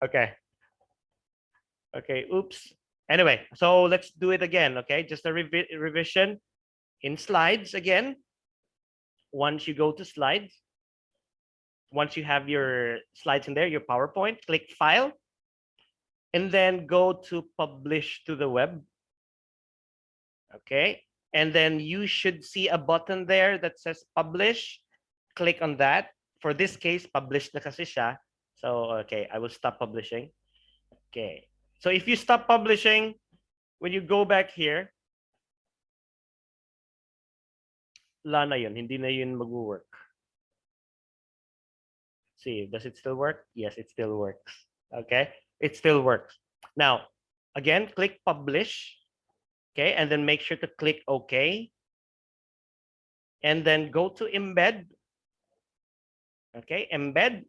Okay. Okay. Oops. Anyway, so let's do it again. Okay. Just a revision in slides again. Once you go to slides, once you have your slides in there, your PowerPoint, click File, and then go to Publish to the Web. Okay. And then you should see a button there that says Publish. Click on that. For this case, publish na kasi siya. So, okay, I will stop publishing. Okay. So if you stop publishing, when you go back here, wala na yun. Hindi na yun mag-work. See, does it still work? Yes, it still works. Okay, it still works. Now, again, click publish. Okay, and then make sure to click OK. And then go to embed. Okay, embed.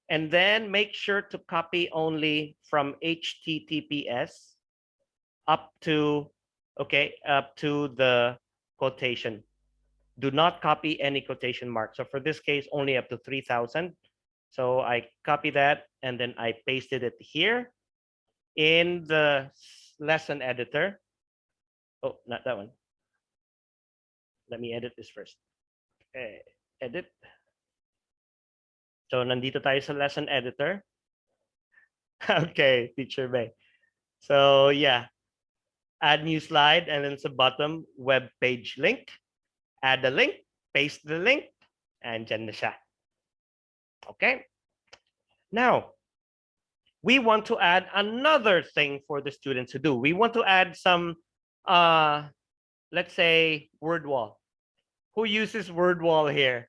And then make sure to copy only from HTTPS up to, okay, up to the quotation. Do not copy any quotation mark. So for this case, only up to 3,000. So I copy that and then I pasted it here in the lesson editor. Oh, not that one. Let me edit this first. Edit. So nandito tayo sa lesson editor. Okay, Teacher Bay. So yeah, add new slide and then sa bottom, web page link. Add the link, paste the link, and dyan na siya. Okay. Now, we want to add another thing for the students to do. We want to add some, let's say, word wall. Who uses word wall here?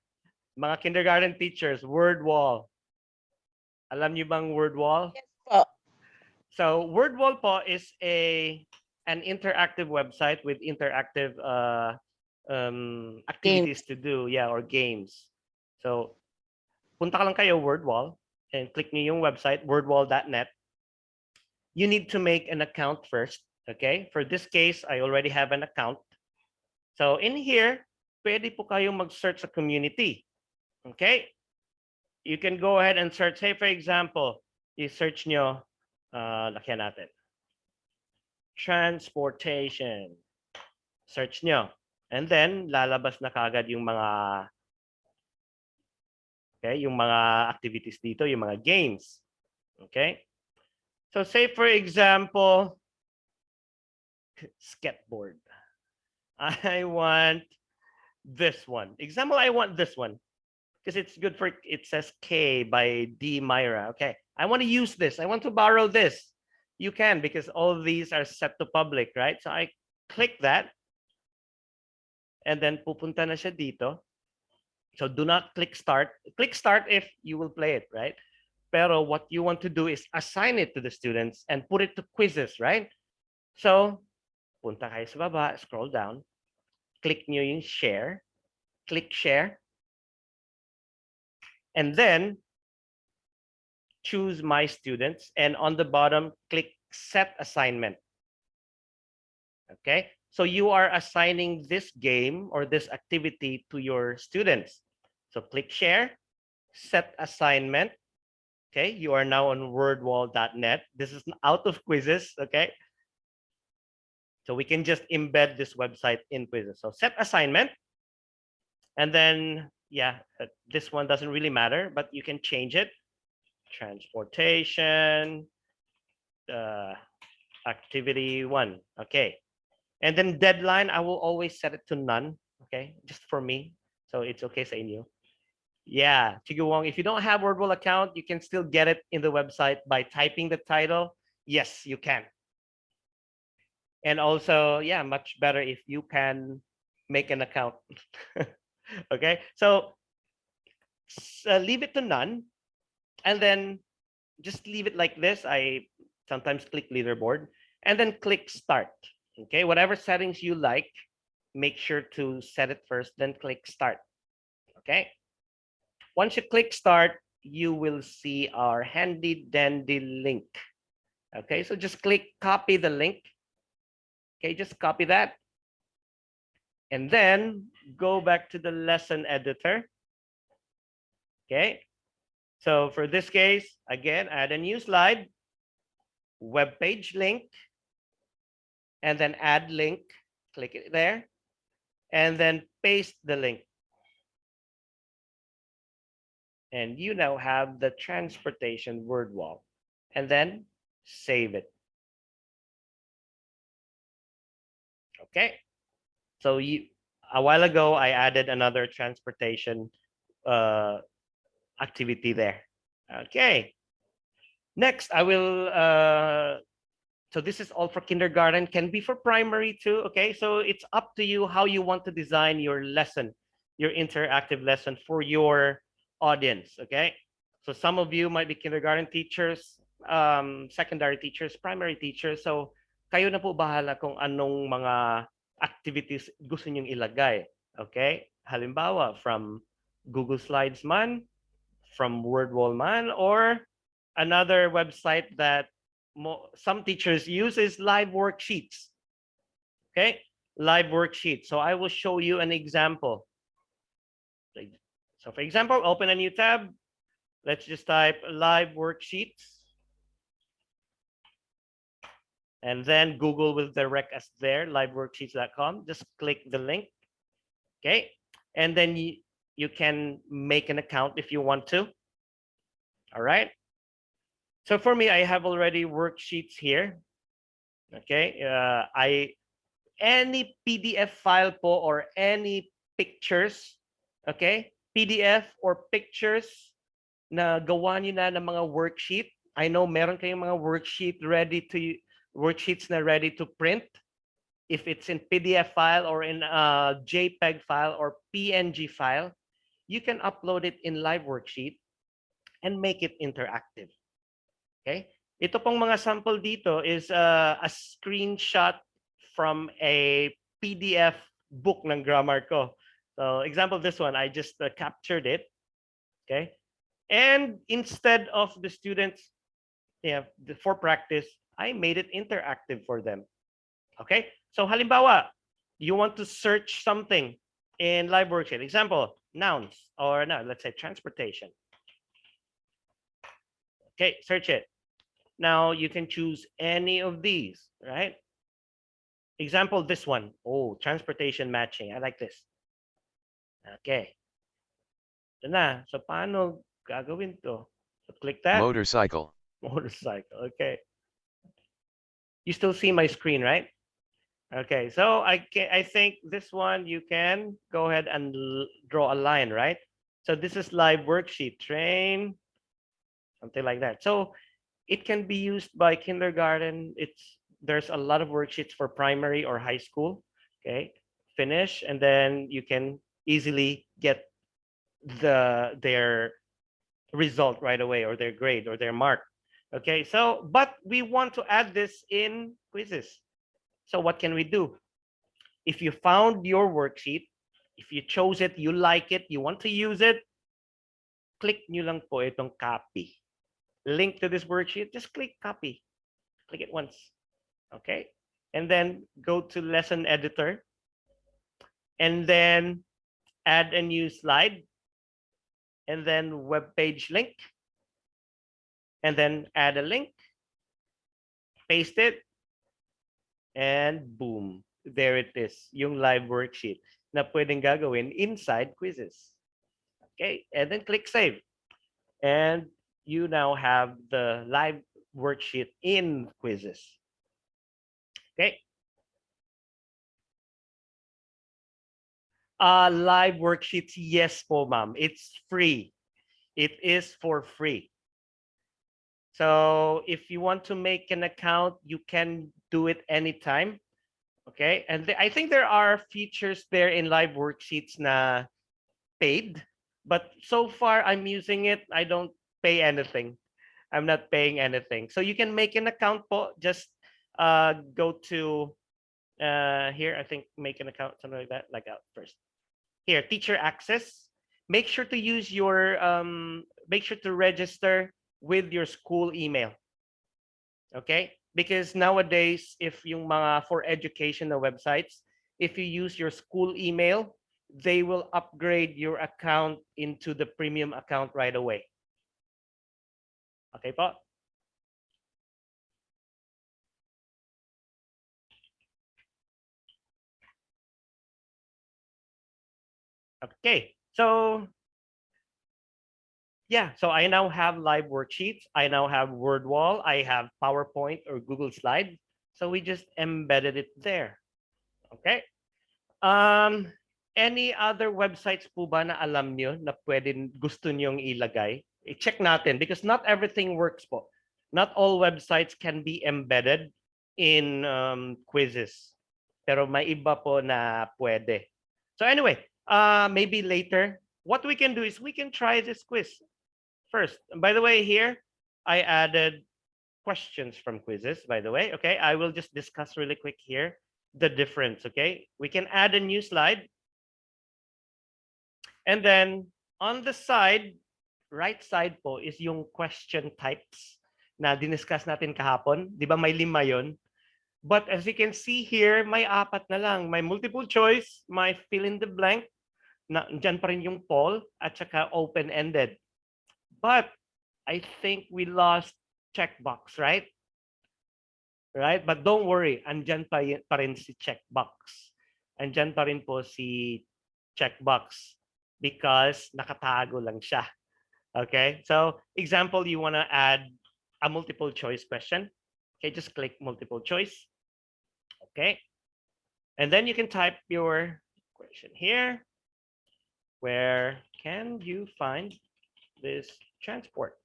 Mga kindergarten teachers, word wall. Alam niyo bang word wall? Yes po. So word wall po is an interactive website with interactive activities to do, yeah, or games. So punta ka lang kayo word wall and click niyo yung website wordwall.net. You need to make an account first. Okay, for this case, I already have an account. So in here, pwede po kayong mag-search sa community. Okay, you can go ahead and search. Say for example, you search nyo, lakyan natin, transportation. Search nyo. And then lalabas na kagad yung mga, okay, yung mga activities dito, yung mga games. Okay. So say for example, skateboard. I want this one. Example, I want this one because it's good for, it says K by D Myra. Okay, I want to use this. I want to borrow this. You can, because all of these are set to public, right? So I click that and then pupunta na siya dito. So do not click start. Click start if you will play it, right? Pero what you want to do is assign it to the students and put it to quizzes, right? So punta kayo sa baba, scroll down, click nyo yung share, click share, and then choose my students, and on the bottom, click set assignment. Okay, so you are assigning this game or this activity to your students. So click share, set assignment. Okay, you are now on wordwall.net. This is out of quizzes, okay? So we can just embed this website in quizzes. So set assignment. And then, yeah, this one doesn't really matter, but you can change it. Transportation, activity 1, okay. And then deadline, I will always set it to none, okay, just for me. So it's okay sa inyo. Yeah, Chiguwong, if you don't have Wordwall account, you can still get it in the website by typing the title. Yes, you can. And also, yeah, much better if you can make an account. Okay, so leave it to none, and then just leave it like this. I sometimes click leaderboard and then click start. Okay, whatever settings you like, make sure to set it first, then click start. Okay, once you click start, you will see our handy dandy link. Okay, so just click copy the link. Okay, just copy that. And then go back to the lesson editor. Okay, So for this case, again, add a new slide, web page link, and then add link, click it there, and then paste the link. And you now have the transportation word wall, and then save it. Okay. So a while ago, I added another transportation activity there. Okay. Next, I will so this is all for kindergarten, can be for primary too. Okay, so it's up to you how you want to design your lesson, your interactive lesson for your audience. Okay, so some of you might be kindergarten teachers, secondary teachers, primary teachers. So kayo na po bahala kung anong mga activities gusto nyong ilagay. Okay, halimbawa from Google Slides man, from Wordwall man, or another website that some teachers use is live worksheets. Okay, live worksheets. So I will show you an example. So for example, open a new tab. Let's just type live worksheets. And then Google will direct us there, liveworksheets.com. Just click the link. Okay. And then you can make an account if you want to. All right. So for me, I have already worksheets here. Okay. Any PDF file po or any pictures, okay? PDF or pictures na gawa niyo na ng mga worksheet. I know meron kayong mga worksheets na ready to print. If it's in PDF file or in a JPEG file or PNG file, you can upload it in live worksheet and make it interactive. Okay? Ito pong mga sample dito is a screenshot from a PDF book ng grammar ko. So example, this one, I just captured it. Okay. And instead of the students, for practice, I made it interactive for them. Okay. So halimbawa, you want to search something in live worksheet. Example, nouns, or no, let's say transportation. Okay, search it. Now you can choose any of these, right? Example, this one. Oh, transportation matching. I like this. Okay. Ito na. So paano gagawin to? So click that. Motorcycle. Motorcycle. Okay. You still see my screen, right? Okay. So I think this one you can go ahead and draw a line, right? So this is live worksheet. Train, something like that. So it can be used by kindergarten. There's a lot of worksheets for primary or high school. Okay, finish, and then you can easily get their result right away, or their grade, or their mark. Okay, so but we want to add this in Quizizz. So what can we do? If you found your worksheet, if you chose it, you like it, you want to use it, click nyo lang po itong copy. Link to this worksheet, just click copy. Click it once. Okay. And then go to lesson editor. And then add a new slide. And then web page link. And then add a link. Paste it. And boom. There it is. Yung live worksheet na pwedeng gagawin inside Quizizz. Okay. And then click save. And you now have the live worksheet in Quizizz. Okay. Live worksheets, yes po, ma'am. It's free. It is for free. So if you want to make an account, you can do it anytime. Okay. And I think there are features there in live worksheets na paid, but so far I'm using it. I don't pay anything. I'm not paying anything. So you can make an account po. Just go to here, I think make an account, something like that, like out first. Here, teacher access. Make sure to use your make sure to register with your school email. Okay? Because nowadays, if yung mga for education na websites, if you use your school email, they will upgrade your account into the premium account right away. Okay po? Okay, so yeah, so I now have live worksheets. I now have word wall. I have PowerPoint or Google Slides. So we just embedded it there. Okay. Um, any other websites po ba na alam nyo na pwede gusto nyong ilagay? I-check natin because not everything works po. Not all websites can be embedded in quizzes. Pero may iba po na pwede. So anyway, maybe later, what we can do is we can try this quiz first. By the way, here I added questions from quizzes, by the way. Okay, I will just discuss really quick here the difference. Okay, we can add a new slide. And then on the side, right side po is yung question types na diniscuss natin kahapon. Di ba may 5 yon? But as you can see here, may 4 na lang. May multiple choice, may fill in the blank, na dyan pa rin yung poll, at saka open-ended. But I think we lost checkbox, right? Right? But don't worry, andyan pa rin si checkbox. Andyan pa rin po si checkbox because nakatago lang siya. Okay? So, example, you want to add a multiple choice question. Okay, just click multiple choice. Okay. And then you can type your question here. Where can you find this transport?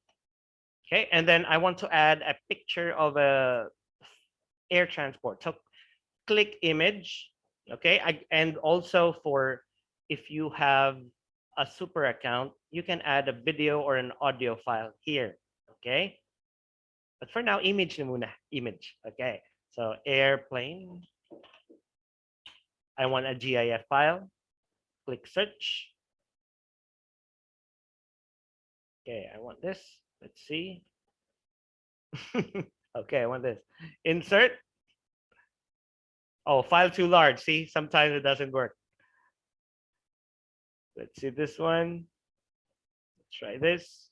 Okay, and then I want to add a picture of a air transport. So click image. Okay, and also for if you have a super account, you can add a video or an audio file here. Okay, but for now, image na muna. Image. Okay, so airplane. I want a GIF file. Click search. Okay, I want this. Let's see. Okay, I want this. Insert. Oh, file too large. See, sometimes it doesn't work. Let's see this one. Let's try this.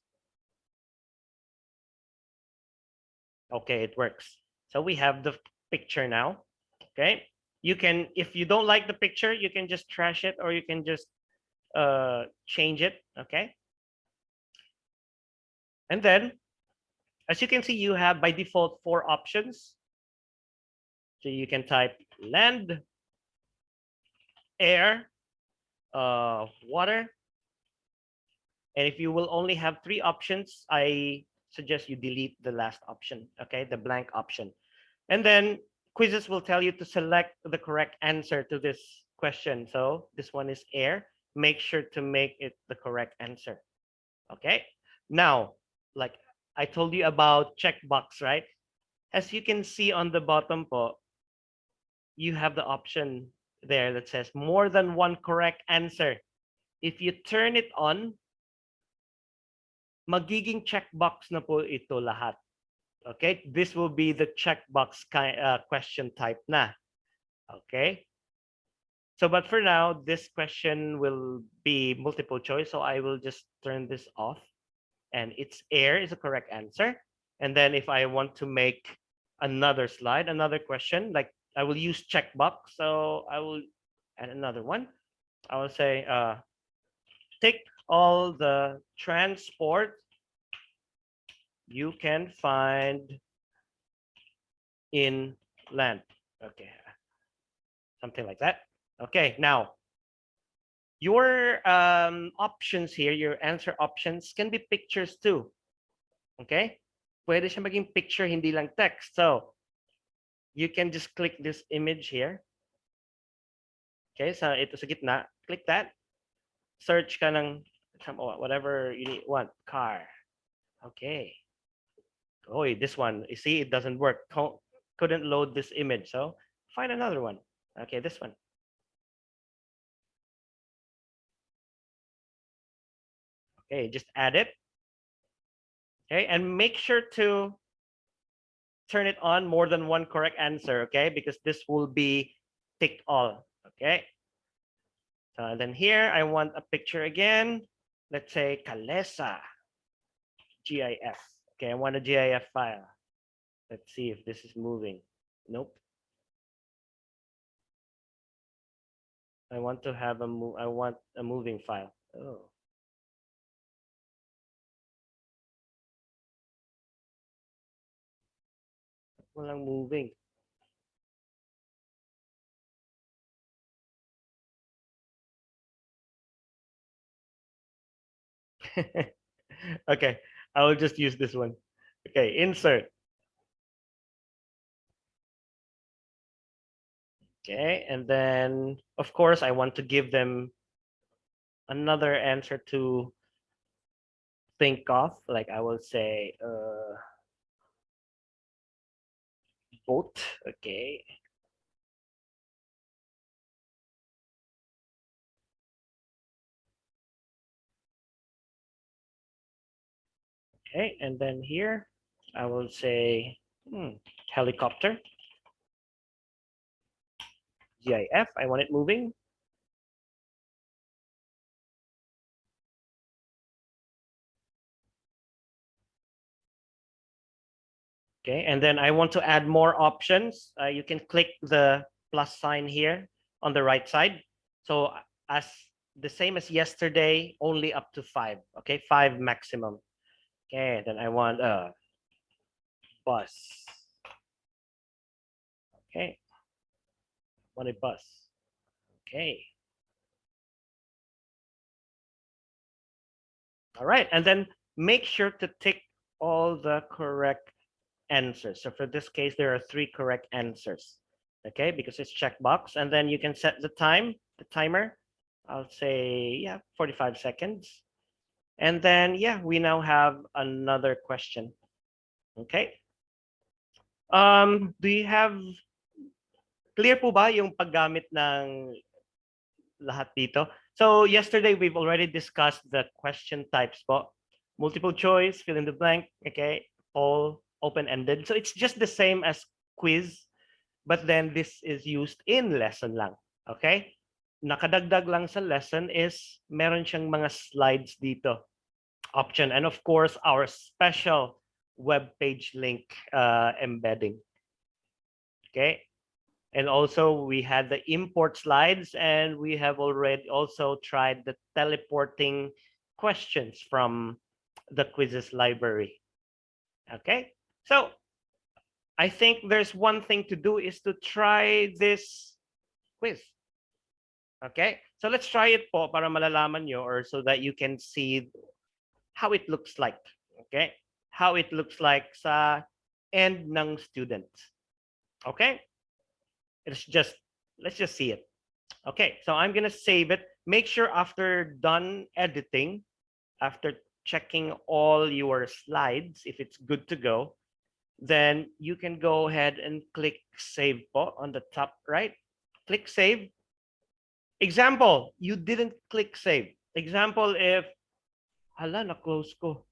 Okay, it works. So we have the picture now. Okay. You can, if you don't like the picture, you can just trash it or you can just change it. Okay. And then, as you can see, you have by default 4 options. So you can type land, air, water. And if you will only have 3 options, I suggest you delete the last option, okay, the blank option. And then Quizizz will tell you to select the correct answer to this question. So this one is air. Make sure to make it the correct answer. Okay. Now, like I told you about checkbox, right? As you can see on the bottom po, you have the option there that says more than one correct answer. If you turn it on, magiging checkbox na po ito lahat. Okay, this will be the checkbox question type na. Okay, so but for now, this question will be multiple choice, so I will just turn this off. And it's air is the correct answer. And then if I want to make another slide, another question, like I will use checkbox, so I will add another one. I will say, take all the transport you can find in land. Okay, something like that. Okay, now your options here, your answer options can be pictures too. Okay, pwede siya maging picture, hindi lang text. So you can just click this image here. Okay, so ito sa gitna, click that. Search ka ng whatever you want, car. Okay. Oh, this one, you see, it doesn't work. Couldn't load this image, so find another one. Okay, this one. Okay, just add it. Okay, and make sure to turn it on more than one correct answer, okay? Because this will be ticked all, okay? So then here, I want a picture again. Let's say Calesa, GIF, Okay, I want a GIF file. Let's see if this is moving. Nope. I want to have I want a moving file. Oh. Walang moving. Okay, I will just use this one. Okay, insert. Okay, and then of course I want to give them another answer to think of. Like I will say vote. Okay. Okay, and then here I will say helicopter. GIF, I want it moving. Okay, and then I want to add more options. You can click the plus sign here on the right side. So as the same as yesterday, only up to 5. Okay, 5 maximum. Okay, then I want a bus. Okay, want a bus. Okay. All right, and then make sure to tick all the correct answers. So for this case, there are 3 correct answers. Okay, because it's checkbox, and then you can set the timer. I'll say, yeah, 45 seconds. And then, yeah, we now have another question. Okay. Do you have clear po ba yung paggamit ng lahat dito? So yesterday we've already discussed the question types po. Multiple choice, fill in the blank, okay, all open-ended. So it's just the same as quiz, but then this is used in lesson lang. Okay? Nakadagdag lang sa lesson is meron siyang mga slides dito. Option. And of course, our special web page link embedding. Okay? And also we had the import slides, and we have already also tried the teleporting questions from the Quizizz library. Okay, so I think there's one thing to do is to try this quiz. Okay, so let's try it po para malalaman nyo, or so that you can see how it looks like. Okay, how it looks like sa end ng student. Okay, let's just see it. Okay, so I'm gonna save it. Make sure after done editing, after checking all your slides, if it's good to go, then you can go ahead and click save po on the top right. Click save. Example, you didn't click save. Example, if hala, na-close ko,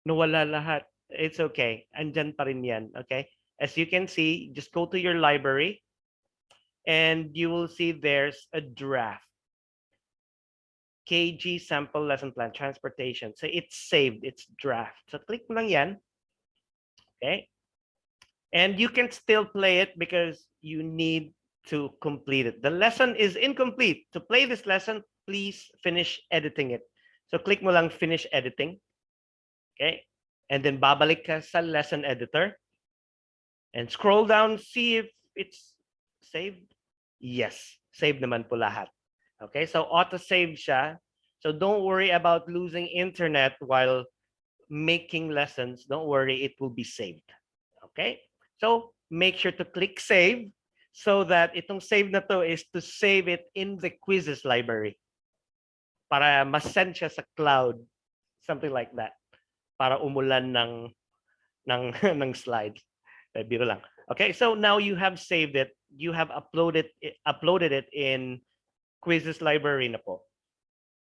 nawala lahat. It's okay. Andyan pa rin yan. Okay. As you can see, just go to your library and you will see there's a draft. KG sample lesson plan transportation. So it's saved, it's draft. So click lang yan. Okay. And you can still play it because you need to complete it. The lesson is incomplete. To play this lesson, please finish editing it. So click mo lang finish editing. Okay. And then babalik ka sa lesson editor. And scroll down, see if it's saved. Yes, saved naman po lahat. Okay, so auto-save siya. So don't worry about losing internet while making lessons. Don't worry, it will be saved. Okay, so make sure to click save so that itong save na to is to save it in the Quizizz library. Para ma-send siya sa cloud, something like that. Para umulan ng slides. Biro lang. Okay, so now you have saved it. You have uploaded it in Quizizz library na po.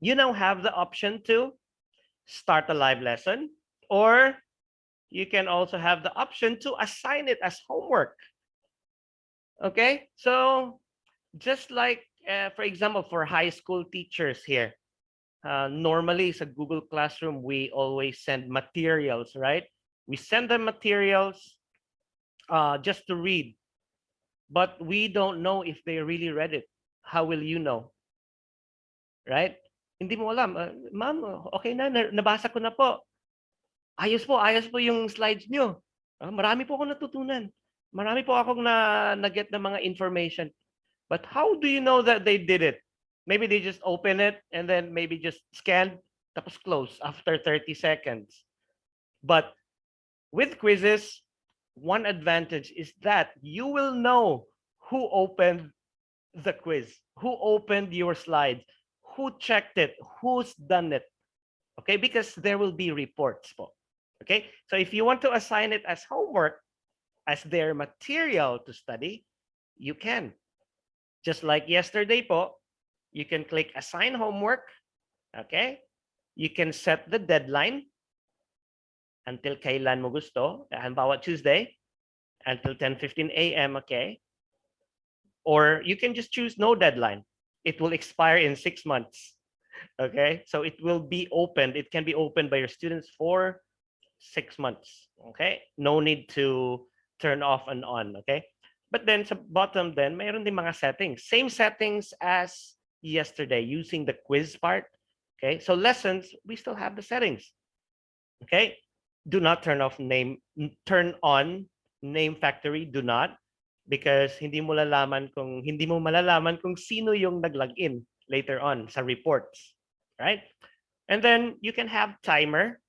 You now have the option to start a live lesson, or you can also have the option to assign it as homework. Okay, so just like, for example, for high school teachers here, normally sa Google Classroom, we always send materials, right? We send them materials just to read, but we don't know if they really read it. How will you know, right? Hindi mo alam, ma'am, okay na, nabasa ko na po. Ayos po yung slides nyo. Marami po akong natutunan. Marami po akong na-get na mga information. But how do you know that they did it? Maybe they just open it and then maybe just scan, tapos close after 30 seconds. But with quizzes, one advantage is that you will know who opened the quiz, who opened your slides, who checked it, who's done it. Okay, because there will be reports po. Okay, so if you want to assign it as homework, as their material to study, you can. Just like yesterday po, you can click assign homework. Okay, you can set the deadline until kailan mo gusto. Halimbawa Tuesday until 10:15 a.m. Okay, or you can just choose no deadline. It will expire in 6 months. Okay, so it will be opened. It can be opened by your students for 6 months. Okay, no need to turn off and on. Okay, but then sa bottom then mayroon din mga settings, same settings as yesterday using the quiz part. Okay, so lessons, we still have the settings. Okay, do not turn turn on name factory, do not, because hindi mo malalaman kung sino yung nag-login later on sa reports, right? And then you can have timer.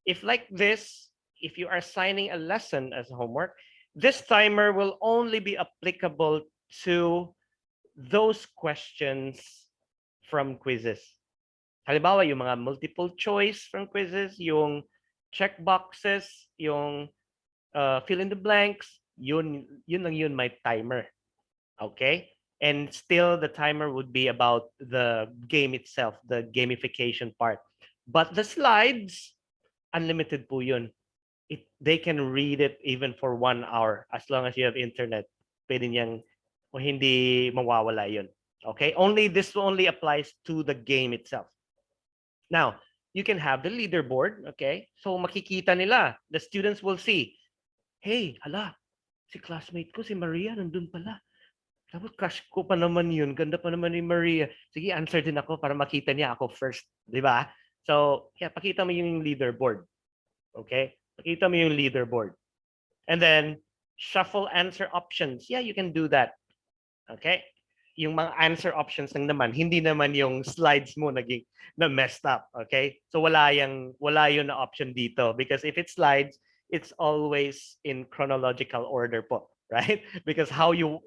If like this, if you are assigning a lesson as homework, this timer will only be applicable to those questions from quizzes. Halimbawa, yung mga multiple choice from quizzes, yung check boxes, yung fill in the blanks, yun may timer. Okay? And still the timer would be about the game itself, the gamification part. But the slides, unlimited po yun. They can read it even for 1 hour as long as you have internet. Pwede niyang hindi mawawala yun. Okay? This only applies to the game itself. Now, you can have the leaderboard. Okay? So makikita nila. The students will see, hey, hala, si classmate ko, si Maria, nandun pala. Tapos crush ko pa naman yun. Ganda pa naman ni Maria. Sige, answer din ako para makita niya ako first. Di ba? So, yeah, pakita mo yung leaderboard. Okay? Pakita mo yung leaderboard. And then, shuffle answer options. Yeah, you can do that. Okay? Yung mga answer options lang naman, hindi naman yung slides mo naging na messed up. Okay? So wala yun na option dito, because if it's slides, it's always in chronological order po, right? Because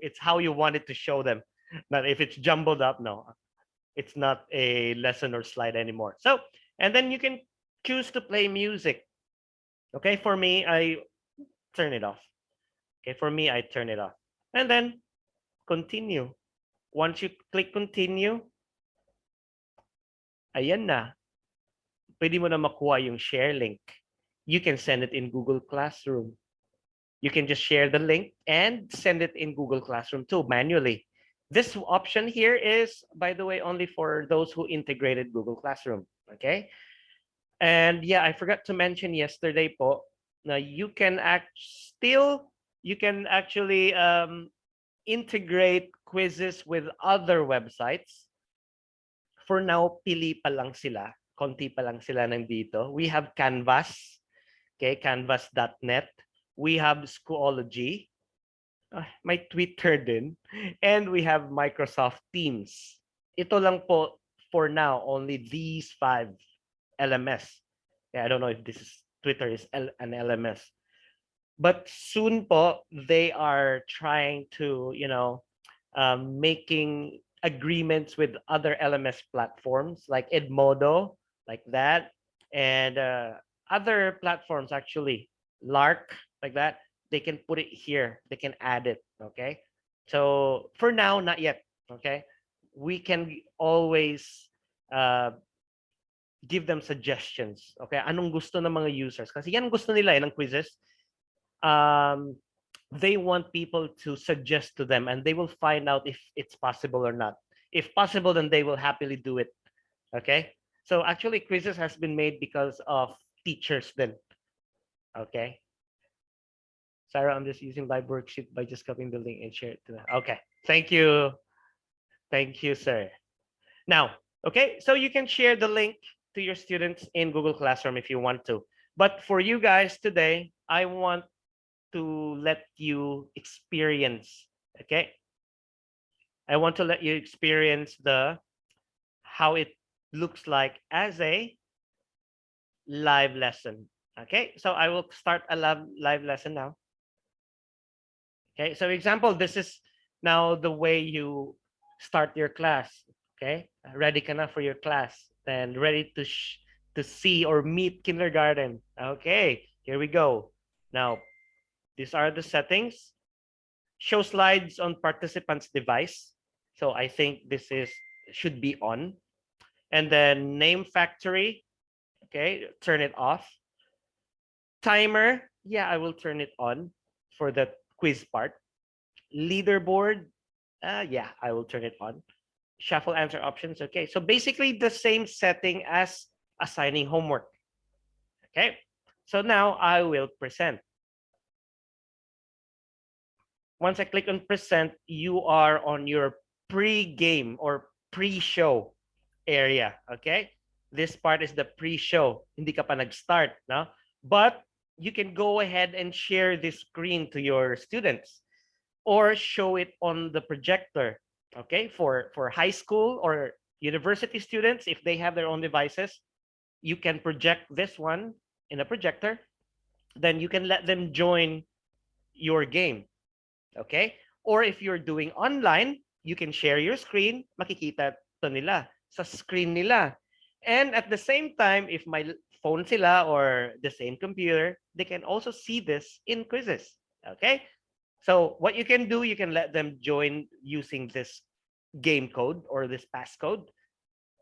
it's how you want it to show them. Not if it's jumbled up, no. It's not a lesson or slide anymore. So, and then you can choose to play music. Okay, for me, I turn it off. Okay, for me, I turn it off. And then continue. Once you click continue, ayan na. Pwede mo na makuha yung share link. You can send it in Google Classroom. You can just share the link and send it in Google Classroom too, manually. This option here is, by the way, only for those who integrated Google Classroom. Okay? And yeah, I forgot to mention yesterday po, na you can actually integrate quizzes with other websites. For now, pili pa lang sila. Konti pa lang sila nandito. We have Canvas, okay, canvas.net. We have Schoology, may Twitter din, and we have Microsoft Teams. Ito lang po for now, only these 5 LMS. Yeah, I don't know if Twitter is an LMS. But soon po, they are trying to, making agreements with other LMS platforms like Edmodo, like that, and other platforms actually, Lark, like that. They can put it here. They can add it. Okay. So for now, not yet. Okay. We can always give them suggestions. Okay. Anong gusto ng mga users? Kasi yan gusto nila ng quizzes. They want people to suggest to them, and they will find out if it's possible or not. If possible, then they will happily do it. Okay. So actually, quizzes has been made because of teachers then. Okay. Sarah, I'm just using live worksheet by just copying the link and share it to them. Okay. Thank you. Thank you, sir. Now, okay, so you can share the link to your students in Google Classroom if you want to. But for you guys today, I want to let you experience, okay? I want to let you experience the how it looks like as a live lesson. Okay, so I will start a live lesson now. Okay, so example, this is now the way you start your class. Okay, ready ka na for your class, then ready to see or meet kindergarten. Okay, here we go. Now, these are the settings. Show slides on participant's device. So I think this is should be on. And then name factory. Okay, turn it off. Timer, yeah, I will turn it on for the quiz part. Leaderboard, yeah, I will turn it on. Shuffle answer options, okay. So basically the same setting as assigning homework. Okay, so now I will present. Once I click on present, you are on your pre-game or pre-show area, okay? This part is the pre-show. Hindi ka pa nag-start, no? But you can go ahead and share this screen to your students or show it on the projector, okay? For high school or university students, if they have their own devices, you can project this one in a projector. Then you can let them join your game, okay? Or if you're doing online, you can share your screen, makikita to nila sa screen nila. And at the same time, if my phone sila or the same computer, they can also see this in Quizizz, okay? So what you can do, you can let them join using this game code or this passcode,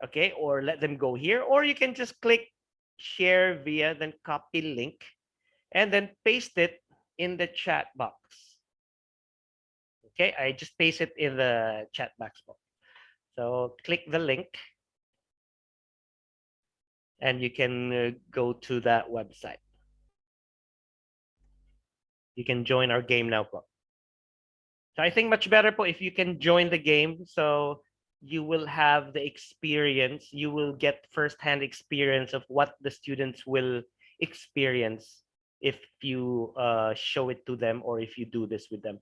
okay? Or let them go here, or you can just click share via, then copy link, and then paste it in the chat box. Okay, I just paste it in the chat box. So click the link and you can go to that website. You can join our game now po. So I think much better po if you can join the game, so you will have the experience, you will get firsthand experience of what the students will experience if you show it to them or if you do this with them.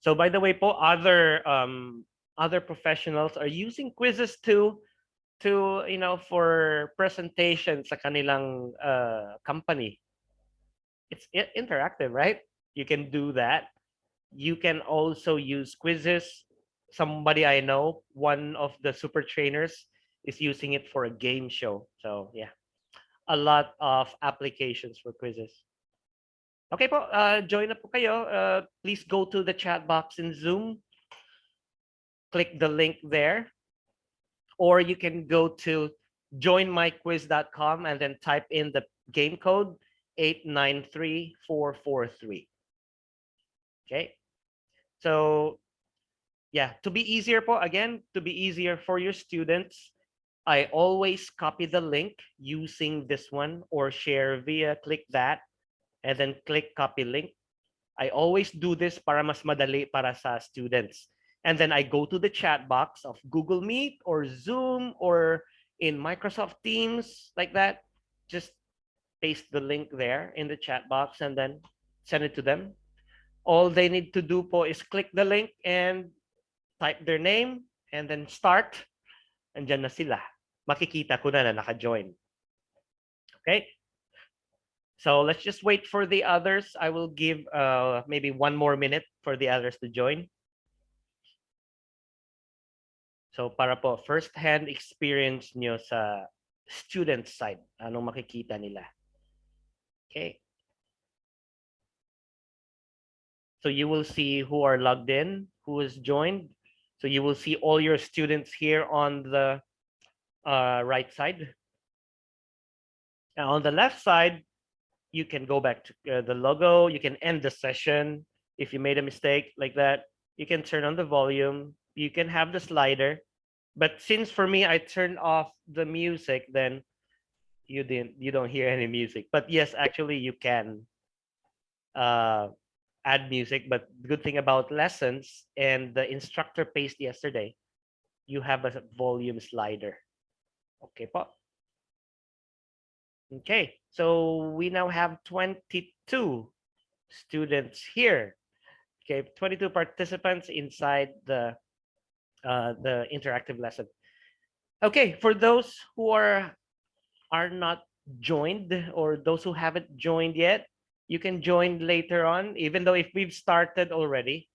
So by the way po, other professionals are using quizzes to for presentation sa kanilang company. It's interactive, right? You can do that. You can also use quizzes. Somebody I know, one of the super trainers, is using it for a game show. So yeah, a lot of applications for quizzes. Okay po, join na po kayo. Please go to the chat box in Zoom. Click the link there. Or you can go to joinmyquiz.com and then type in the game code 893443. Okay. So yeah, to be easier po, again, to be easier for your students, I always copy the link using this one or share via, click that, and then click copy link. I always do this para mas madali para sa students. And then I go to the chat box of Google Meet or Zoom or in Microsoft Teams, like that. Just paste the link there in the chat box and then send it to them. All they need to do po is click the link and type their name and then start. Andyan na sila. Makikita ko na naka-join. Okay? So let's just wait for the others. I will give maybe 1 more minute for the others to join. So para po first-hand experience nyo sa student side, anong makikita nila. Okay. So you will see who are logged in, who is joined. So you will see all your students here on the right side. And on the left side, you can go back to the logo. You can end the session. If you made a mistake like that, you can turn on the volume. You can have the slider. But since for me, I turned off the music, then you don't hear any music. But yes, actually you can uh, add music. But the good thing about lessons and the instructor paced yesterday, you have a volume slider. Okay, po. Okay, so we now have 22 students here. Okay, 22 participants inside the interactive lesson. Okay, for those who are not joined or those who haven't joined yet, you can join later on. Even though if we've started already,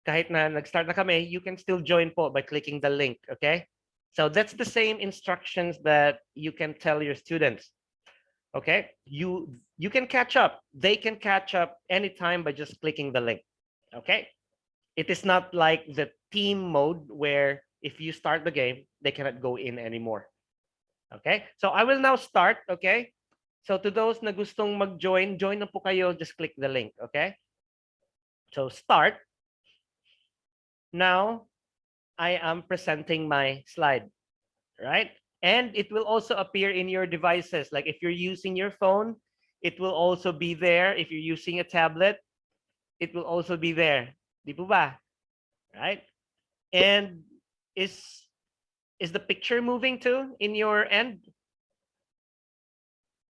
kahit na nag-start na kami, you can still join po by clicking the link, okay? So that's the same instructions that you can tell your students, okay? You can catch up. They can catch up anytime by just clicking the link, okay? It is not like the team mode where if you start the game, they cannot go in anymore. Okay? So I will now start, okay? So to those na gustong mag-join, join na po kayo, just click the link, okay? So start. Now, I am presenting my slide, right? And it will also appear in your devices. Like if you're using your phone, it will also be there. If you're using a tablet, it will also be there. Di po ba? Right? And is is the picture moving too in your end?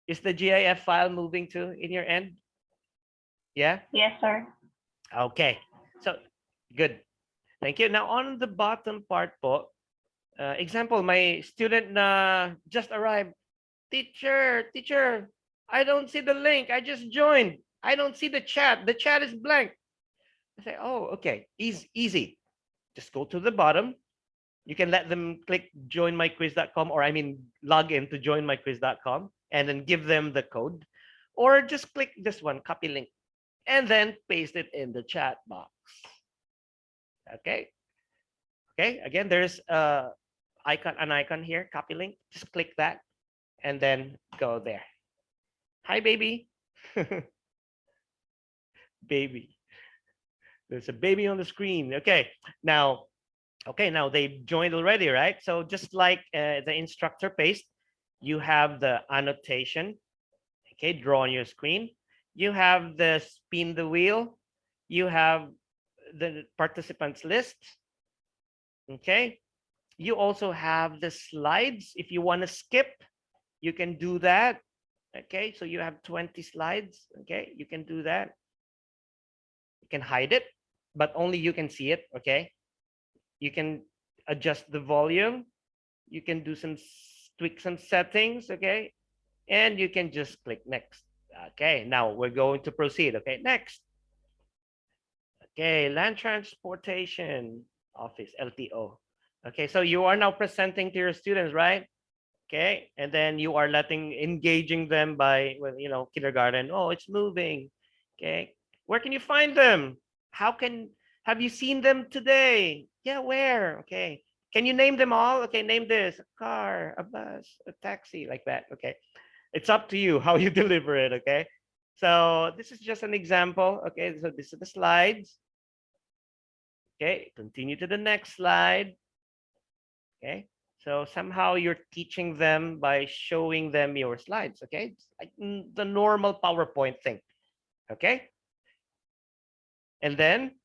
Is the GIF file moving too in your end? Yeah? Yes, sir. Okay. So, good. Thank you. Now, on the bottom part po, example, my student na just arrived. Teacher, I don't see the link. I just joined. I don't see the chat. The chat is blank. I say, oh, okay. Easy. Just go to the bottom. You can let them click joinmyquiz.com, or I mean, log in to joinmyquiz.com and then give them the code, or just click this one, copy link, and then paste it in the chat box. Okay. Okay. Again, there's an icon here, copy link. Just click that and then go there. Hi, baby. Baby. There's a baby on the screen. Okay. Now, they joined already, right? So just like the instructor paste, you have the annotation. Okay, draw on your screen. You have the spin the wheel. You have the participants list. Okay. You also have the slides. If you want to skip, you can do that. Okay, so you have 20 slides. Okay, you can do that. You can hide it, but only you can see it. Okay, you can adjust the volume. You can do some tweak some settings. Okay, and you can just click next. Okay, now we're going to proceed. Okay, next. Okay, land transportation office, LTO. Okay, so you are now presenting to your students, right? Okay, and then you are engaging them by, well, kindergarten. Oh, it's moving. Okay, where can you find them? How can have you seen them today? Yeah, where? Okay, can you name them all? Okay, name this: a car, a bus, a taxi, like that. Okay, it's up to you how you deliver it. Okay, so this is just an example. Okay, so this is the slides. Okay, continue to the next slide. Okay, so somehow you're teaching them by showing them your slides. Okay, it's like the normal PowerPoint thing. Okay, and then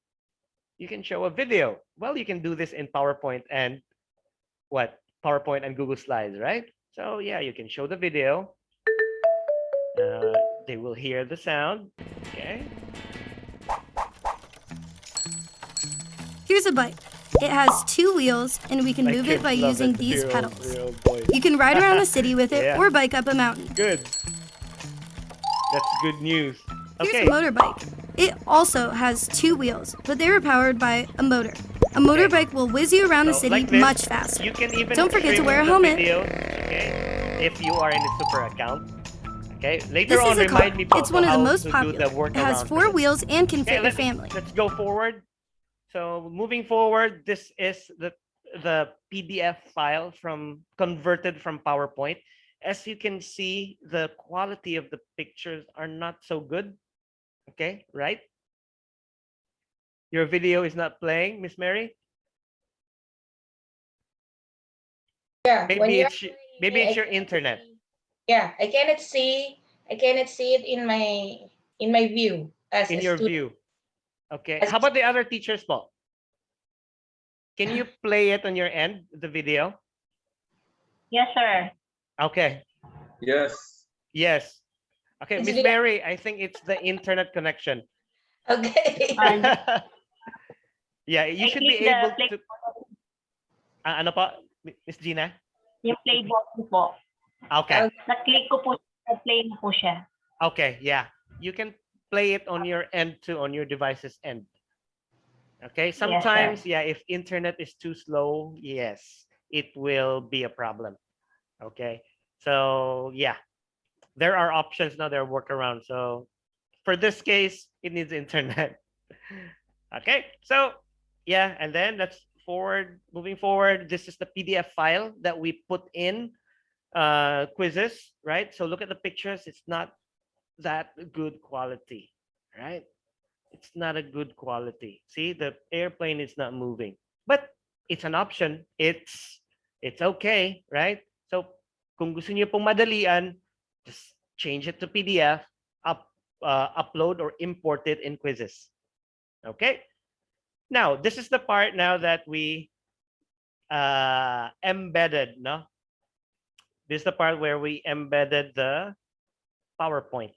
you can show a video. Well, you can do this in PowerPoint and what? PowerPoint and Google Slides, right? So yeah, you can show the video. They will hear the sound. Okay. Here's a bike. It has 2 wheels, and we can My move it kids by love using it. these They're all pedals. real boys. You can ride around the city with it Yeah. or bike up a mountain. Good. That's good news. Here's Okay. a motorbike. It also has 2 wheels, but they are powered by a motor. A motorbike will whiz you around the So, city like this, much faster. you can even Don't forget to trim wear a the helmet. videos, okay, if you are in a super account. Okay, later This on is a car. remind me po It's one of the how most to do the popular. It has workaround for 4 this. wheels and can Okay, fit your family. let's go forward. So moving forward, this is the PDF file converted from PowerPoint. As you can see, the quality of the pictures are not so good. Okay, right? Your video is not playing, Miss Mary? Yeah, when Maybe you're it's maybe showing me, it's I your cannot internet see. Yeah, I cannot see it in my view as in a your student. view. Okay. As How about the other teachers, Paul? Can you play it on your end, the video? Yes, sir. Okay. Yes. Yes. Okay, it's Miss Mary, I think it's the internet connection. okay. And Yeah, you I should be click the able play, to. Ano pa, Miss Gina? yung play button po. Okay. Na-click ko po, na-play na po siya. Okay. Yeah, you can play it on your end too, on your device's end. Okay. Sometimes, yeah, if internet is too slow, yes, it will be a problem. Okay. So yeah, there are options now. There are workarounds. So for this case, it needs internet. Okay. So yeah, and then let's moving forward. This is the PDF file that we put in quizzes, right? So look at the pictures. It's not that good quality, right? It's not a good quality. See, the airplane is not moving, but it's an option. It's okay, right? So kung gusto niyo pong madalian, just change it to PDF, upload or import it in quizzes. Okay. Now this is the part now that we embedded, no? This is the part where we embedded the PowerPoint,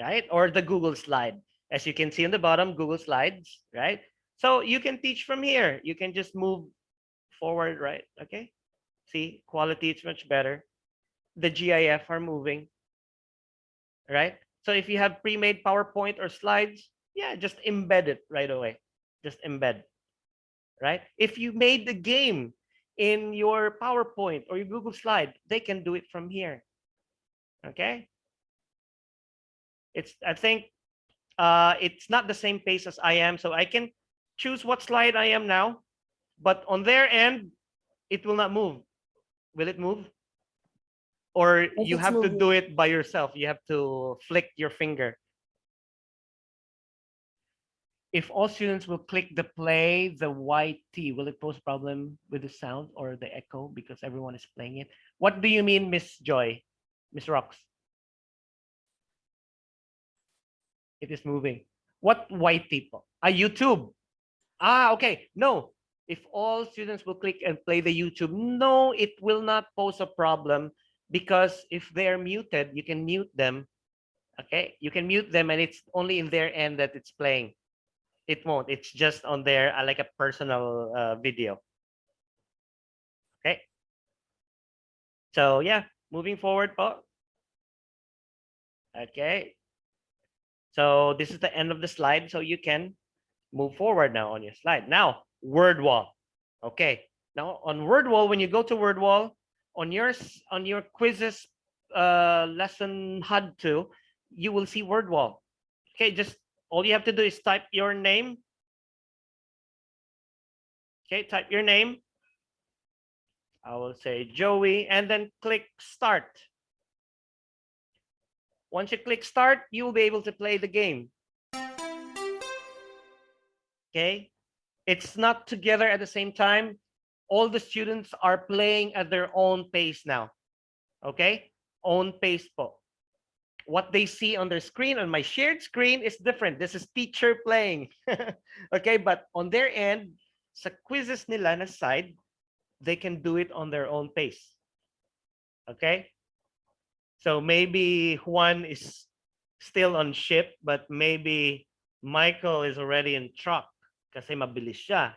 right? Or the Google slide. As you can see on the bottom, Google Slides, right? So you can teach from here. You can just move forward, right? Okay. See, quality is much better. The GIF are moving, right? So if you have pre-made PowerPoint or slides, yeah, just embed it right away. Just embed, right? If you made the game in your PowerPoint or your Google slide, they can do it from here. Okay. I think it's not the same pace as I am, so I can choose what slide I am now, but on their end, it will not move. Will it move? Or Yes, you it's have to moving. do it by yourself. You have to flick your finger. If all students will click the play, the white T, will it pose problem with the sound or the echo because everyone is playing it? What do you mean, Miss Joy? Miss Rox? It is moving. What white T po? YouTube. Okay. No. If all students will click and play the YouTube, no, it will not pose a problem because if they're muted, you can mute them. Okay. You can mute them and it's only in their end that it's playing. It won't. It's just on their like a personal video. Okay. So yeah, moving forward po. Okay. So this is the end of the slide. So you can move forward now on your slide. Now, word wall. Okay. Now on word wall, when you go to word wall, on your quizzes lesson HUD2, you will see word wall. Okay, just all you have to do is type your name. Okay, type your name. I will say Jhoey and then click start. Once you click start, you will be able to play the game. Okay, it's not together at the same time. All the students are playing at their own pace now. Okay, own pace po. What they see on their screen, on my shared screen, is different. This is teacher playing. Okay, but on their end, sa quizzes nila na side, they can do it on their own pace. Okay, so maybe Juan is still on ship, but maybe Michael is already in truck kasi mabilis siya.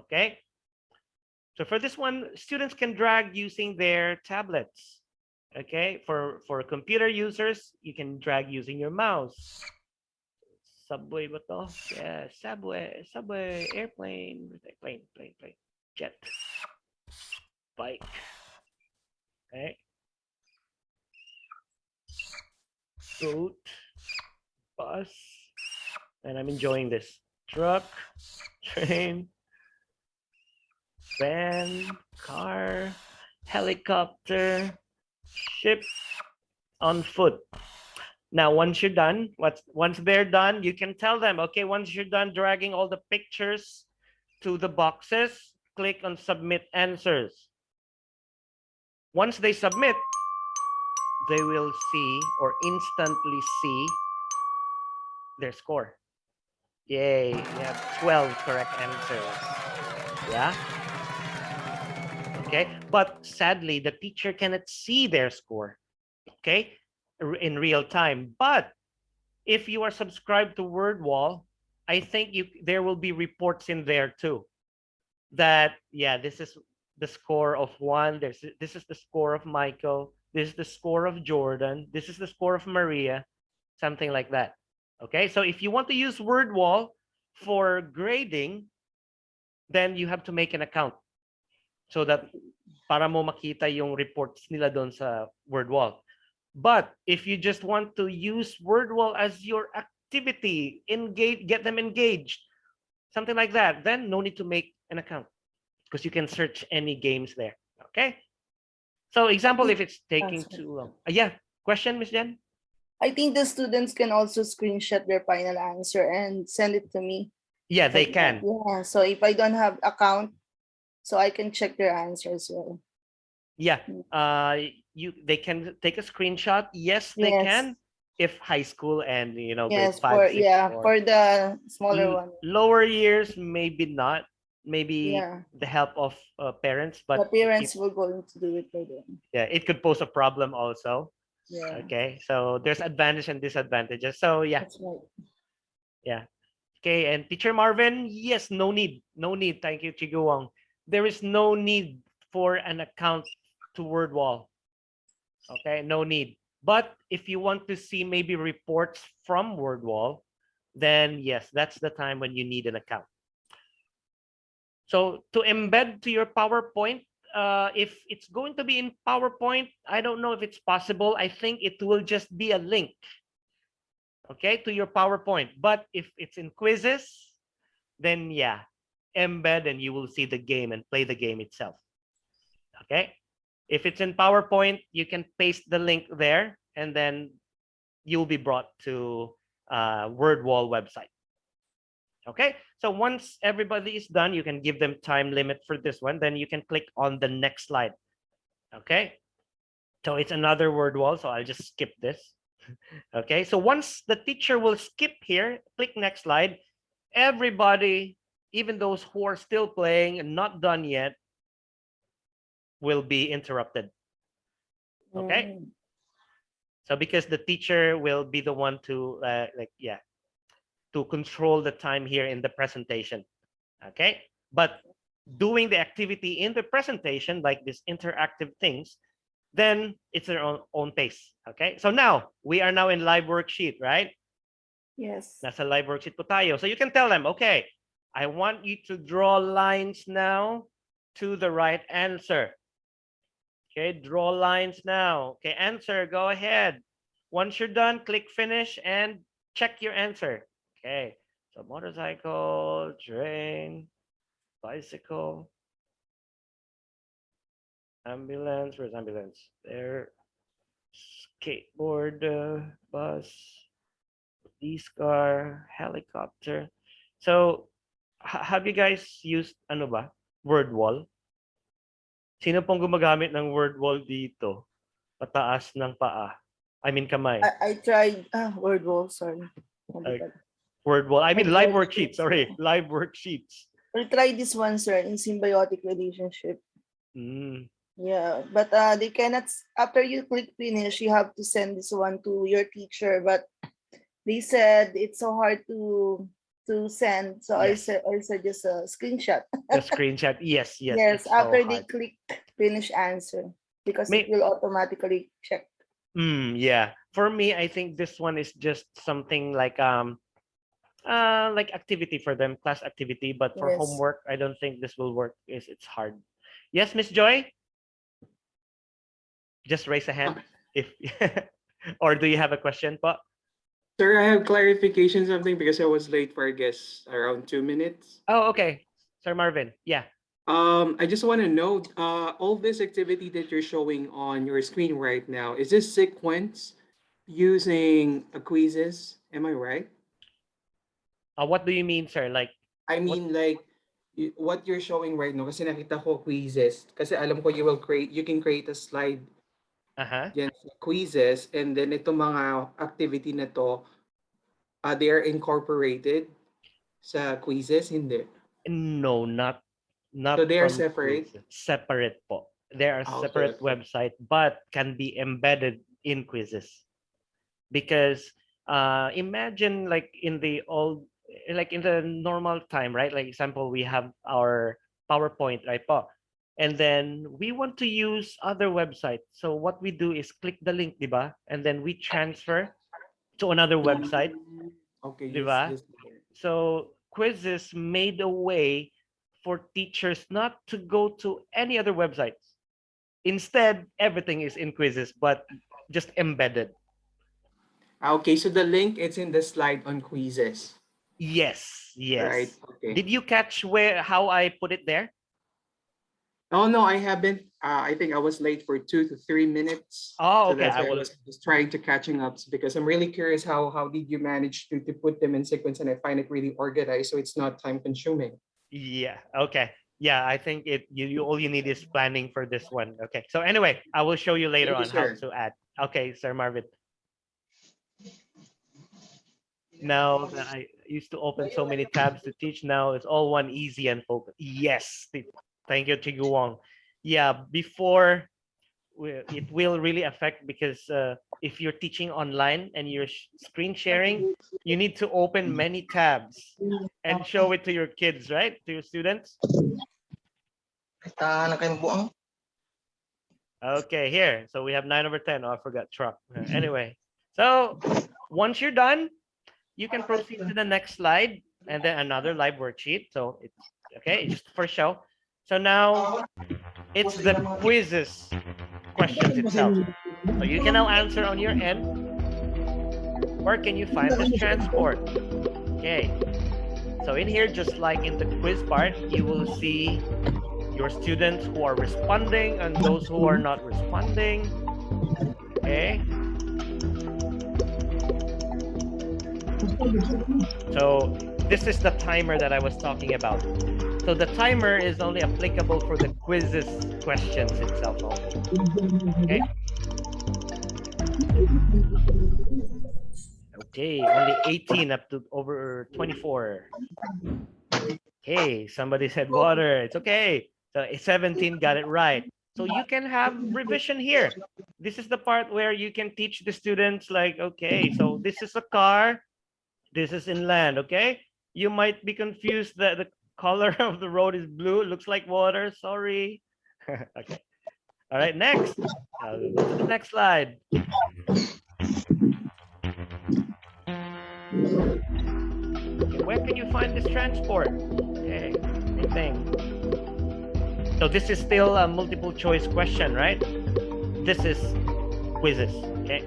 Okay, so for this one, students can drag using their tablets. Okay, for computer users, you can drag using your mouse. Subway ba to? Yeah, subway, airplane, plane, jet, bike. Okay, boat, bus, and I'm enjoying this. Truck, train, van, car, helicopter, ship, on foot. Now, once you're done, once they're done, you can tell them, okay, once you're done dragging all the pictures to the boxes, click on submit answers. Once they submit, they will see or instantly see their score. Yay, we have 12 correct answers. Yeah. Okay, but sadly, the teacher cannot see their score, okay, in real time. But if you are subscribed to WordWall, I think there will be reports in there too. That yeah, this is the score of Juan. This is the score of Michael. This is the score of Jordan. This is the score of Maria, something like that. Okay, so if you want to use WordWall for grading, then you have to make an account so that para mo makita yung reports nila doon sa WordWall. But if you just want to use WordWall as your activity, get them engaged, something like that, then no need to make an account because you can search any games there. Okay. So example, if it's taking too long. Yeah. Question, Miss Jen? I think the students can also screenshot their final answer and send it to me. Yeah, they can. Yeah. So if I don't have account, so I can check their answer as well. Yeah. They can take a screenshot. Yes, they can. If high school and grade 5, 6, for the smaller one. Lower years, maybe not. Maybe the help of parents, but the parents will going to do it for them. Yeah, it could pose a problem also. Yeah. Okay, so there's advantage and disadvantages. So yeah. That's right. Yeah. Okay, and Teacher Marvin, yes, no need. Thank you, Chiguwang. There is no need for an account to WordWall. Okay, no need. But if you want to see maybe reports from WordWall, then yes, that's the time when you need an account. So to embed to your PowerPoint, if it's going to be in PowerPoint, I don't know if it's possible. I think it will just be a link, okay, to your PowerPoint. But if it's in Quizizz, then yeah, embed and you will see the game and play the game itself. Okay. If it's in PowerPoint, you can paste the link there and then you'll be brought to WordWall website. Okay, so once everybody is done, you can give them time limit for this one. Then you can click on the next slide. Okay, so it's another WordWall, so I'll just skip this. Okay, so once the teacher will skip here, click next slide. Everybody, even those who are still playing and not done yet, will be interrupted. Okay, so because the teacher will be the one to to control the time here in the presentation. Okay, but doing the activity in the presentation, like this interactive things, then it's their own pace. Okay, so now we are now in live worksheet, right? Yes. Nasa live worksheet po tayo. So you can tell them, okay, I want you to draw lines now to the right answer. Okay, draw lines now. Okay, answer, go ahead. Once you're done, click finish and check your answer. Okay, so motorcycle, train, bicycle, ambulance. Where's ambulance? There. Skateboard, bus, police car, helicopter. So, have you guys used ano ba? WordWall? Sino pong gumagamit ng WordWall dito? Pataas ng paa. I mean kamay. I tried WordWall, sorry. WordWall. I mean live worksheets. Sorry, live worksheets. We'll try this one, sir, in symbiotic relationship. Yeah, but they cannot. After you click finish, you have to send this one to your teacher. But they said it's so hard to send, so Yes. I suggest a screenshot. The screenshot. Yes. Yes, it's after so they hard. click finish answer, because it will automatically check. Yeah. For me, I think this one is just something like activity for them, class activity. But for Yes. homework, I don't think this will work. It's hard. Yes, Miss Joy. Just raise a hand if, or do you have a question, po? Sir, I have clarification something because I was late for a guess around 2 minutes. Oh, okay. Sir Marvin. Yeah. I just want to know, all this activity that you're showing on your screen right now, is this sequence using a Quizizz? Am I right? What do you mean, sir? Like, I mean, like, what you're showing right now, kasi nakita ko quizzes, kasi alam ko you can create a slide yan sa quizzes, and then itong mga activity na to, they are incorporated sa quizzes, hindi? No, not So they are from separate? quizzes. Separate po. They are Okay, separate okay. website, but can be embedded in quizzes. Because imagine like in the normal time, right? Like example, we have our PowerPoint, right po? And then we want to use other websites. So what we do is click the link, diba? And then we transfer to another website, Okay, diba? yes. So Quizizz made a way for teachers not to go to any other websites. Instead, everything is in Quizizz, but just embedded. Okay, so the link it's in the slide on quizzes. Yes, yes. Right. Okay. Did you catch how I put it there? Oh no, I haven't. I think I was late for 2 to 3 minutes. Oh, So okay. that's why I was just trying to catching up because I'm really curious how did you manage to put them in sequence, and I find it really organized so it's not time consuming. Yeah. Okay. Yeah, I think all you need is planning for this one. Okay. So anyway, I will show you later Thank you, on how sir. to add. Okay, Sir Marvin. Now that I used to open so many tabs to teach, now it's all one easy and focused. Yes. Thank you, Chigu Wong. Yeah, before it will really affect because if you're teaching online and you're screen sharing, you need to open many tabs and show it to your kids, right? To your students. Okay, here. So we have 9/10. Oh, I forgot truck. Anyway, so once you're done, you can proceed to the next slide and then another live worksheet. So it's okay, just for show. So now it's the quizzes questions itself. So you can now answer on your end. Where can you find this transport? Okay. So in here, just like in the quiz part, you will see your students who are responding and those who are not responding. Okay. So this is the timer that I was talking about. So the timer is only applicable for the quizzes questions itself only. Okay. Okay, only 18 up to over 24. Okay, somebody said water. It's okay. So 17 got it right. So you can have revision here. This is the part where you can teach the students like, okay, so this is a car. This is inland, okay? You might be confused that the color of the road is blue. It looks like water. Sorry. Okay. All right, next. I'll go to the next slide. Okay, where can you find this transport? Okay, same thing. So this is still a multiple choice question, right? This is Quizizz, okay?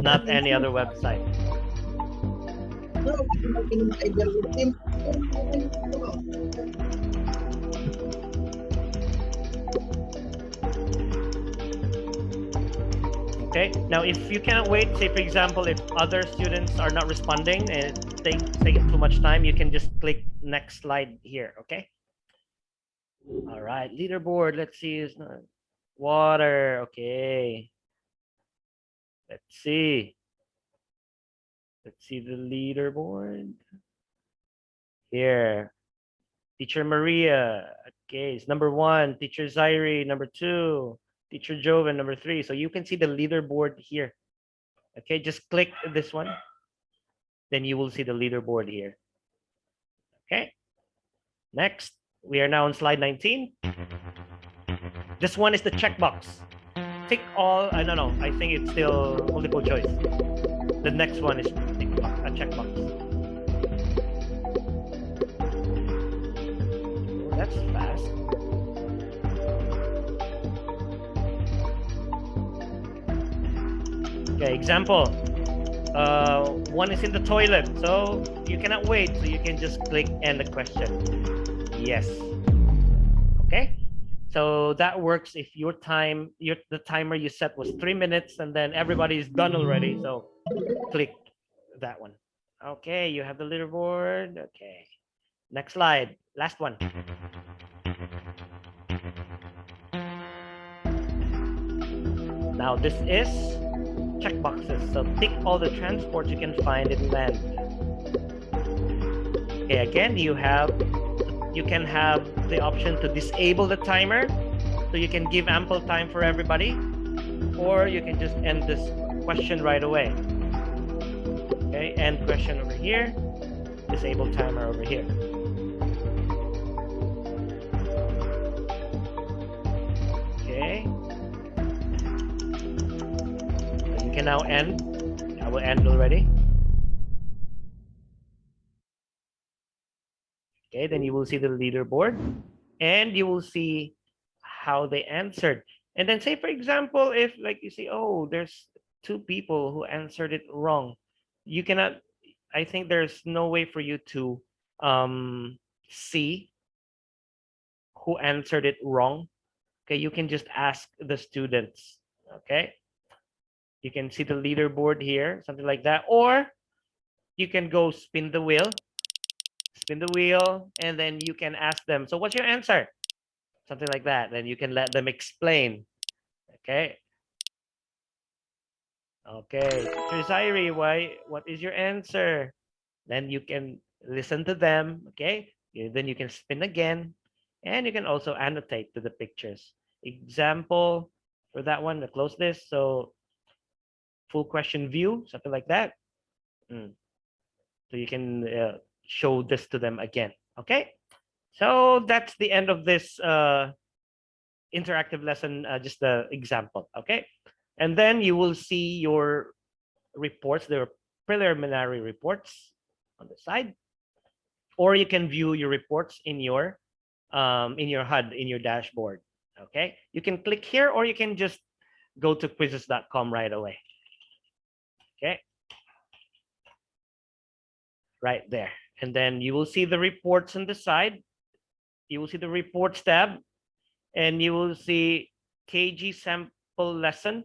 Not any other website. Okay, now if you cannot wait, say for example, if other students are not responding and it's taking too much time, you can just click next slide here, okay? All right, leaderboard, let's see, it's not water, okay. Let's see. Let's see the leaderboard. Here, Teacher Maria, okay, it's number 1, Teacher Zairi, number 2, Teacher Joven, number 3. So you can see the leaderboard here. Okay, just click this one. Then you will see the leaderboard here. Okay. Next, we are now on slide 19. This one is the checkbox. Tick all, I don't know, I think it's still multiple choice. The next one is a checkbox. Oh, that's fast. Okay, example. One is in the toilet, so you cannot wait, so you can just click end the question. Yes. Okay. So that works if the timer you set was 3 minutes and then everybody is done already. So click that one. Okay, you have the leaderboard. Okay. Next slide. Last one. Now this is checkboxes. So tick all the transport you can find in land. Okay, again, you can have the option to disable the timer, so you can give ample time for everybody, or you can just end this question right away. Okay, end question over here, disable timer over here. Okay. So you can now end. I will end already. Okay, then you will see the leaderboard and you will see how they answered. And then say, for example, if like you see, oh, there's 2 people who answered it wrong. You cannot, I think there's no way for you to see who answered it wrong. Okay, you can just ask the students. Okay, you can see the leaderboard here, something like that. Or you can go spin the wheel, and then you can ask them, so what's your answer? Something like that. Then you can let them explain. Okay. Okay, Teacher Zairi, what is your answer? Then you can listen to them. Okay. Then you can spin again, and you can also annotate to the pictures. Example for that one, to close this. So full question view, something like that. So you can show this to them again. Okay. So that's the end of this interactive lesson, just the example. Okay. And then you will see your reports, the preliminary reports on the side, or you can view your reports in your HUD, in your dashboard. Okay. You can click here, or you can just go to quizizz.com right away. Okay. Right there. And then you will see the reports on the side. You will see the reports tab, and you will see KG sample lesson.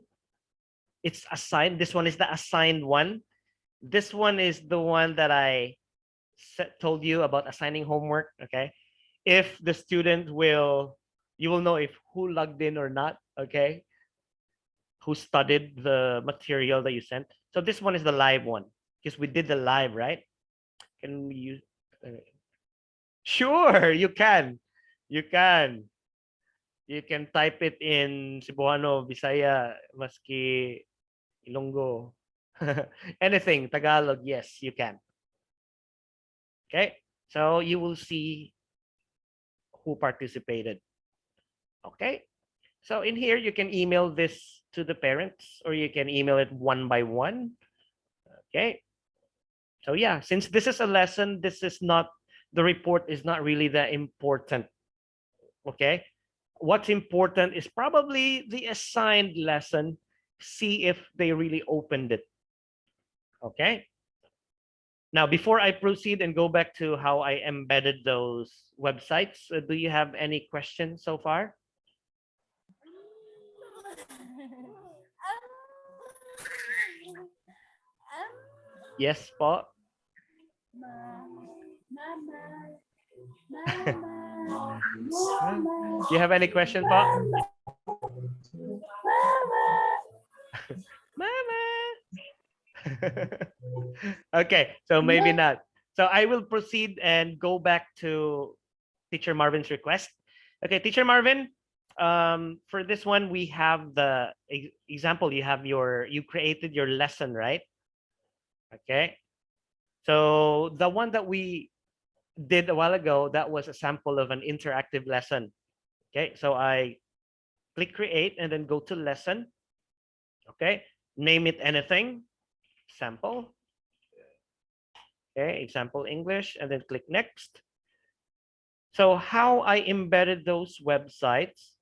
It's assigned. This one is the assigned one. This one is the one that I told you about assigning homework. Okay. If the student you will know if who logged in or not. Okay. Who studied the material that you sent. So this one is the live one, because we did the live, right? Can we use? Sure, you can. You can. You can type it in Cebuano, Bisaya, Maski, Ilonggo, anything, Tagalog, yes, you can. Okay, so you will see who participated. Okay, so in here, you can email this to the parents, or you can email it one by one. Okay, so yeah, since this is a lesson, the report is not really that important. Okay, what's important is probably the assigned lesson. See if they really opened it. Okay. Now, before I proceed and go back to how I embedded those websites, do you have any questions so far? Yes, po. Do you have any question, po? Mama. Okay, so maybe not. So I will proceed and go back to Teacher Marvin's request. Okay, Teacher Marvin, for this one, we have the example. You created your lesson, right? Okay. So the one that we did a while ago, that was a sample of an interactive lesson. Okay, so I click create and then go to lesson. Okay, name it anything, sample. Okay, example English, and then click next. So how I embedded those websites.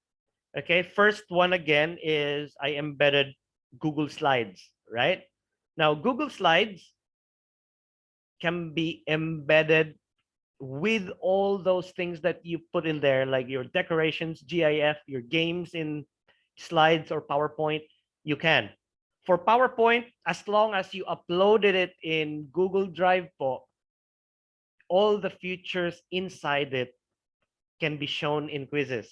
Okay, first one again is I embedded Google Slides, right? Now Google Slides can be embedded with all those things that you put in there, like your decorations, GIF, your games in slides or PowerPoint, you can. For PowerPoint, as long as you uploaded it in Google Drive po, all the features inside it can be shown in Quizizz.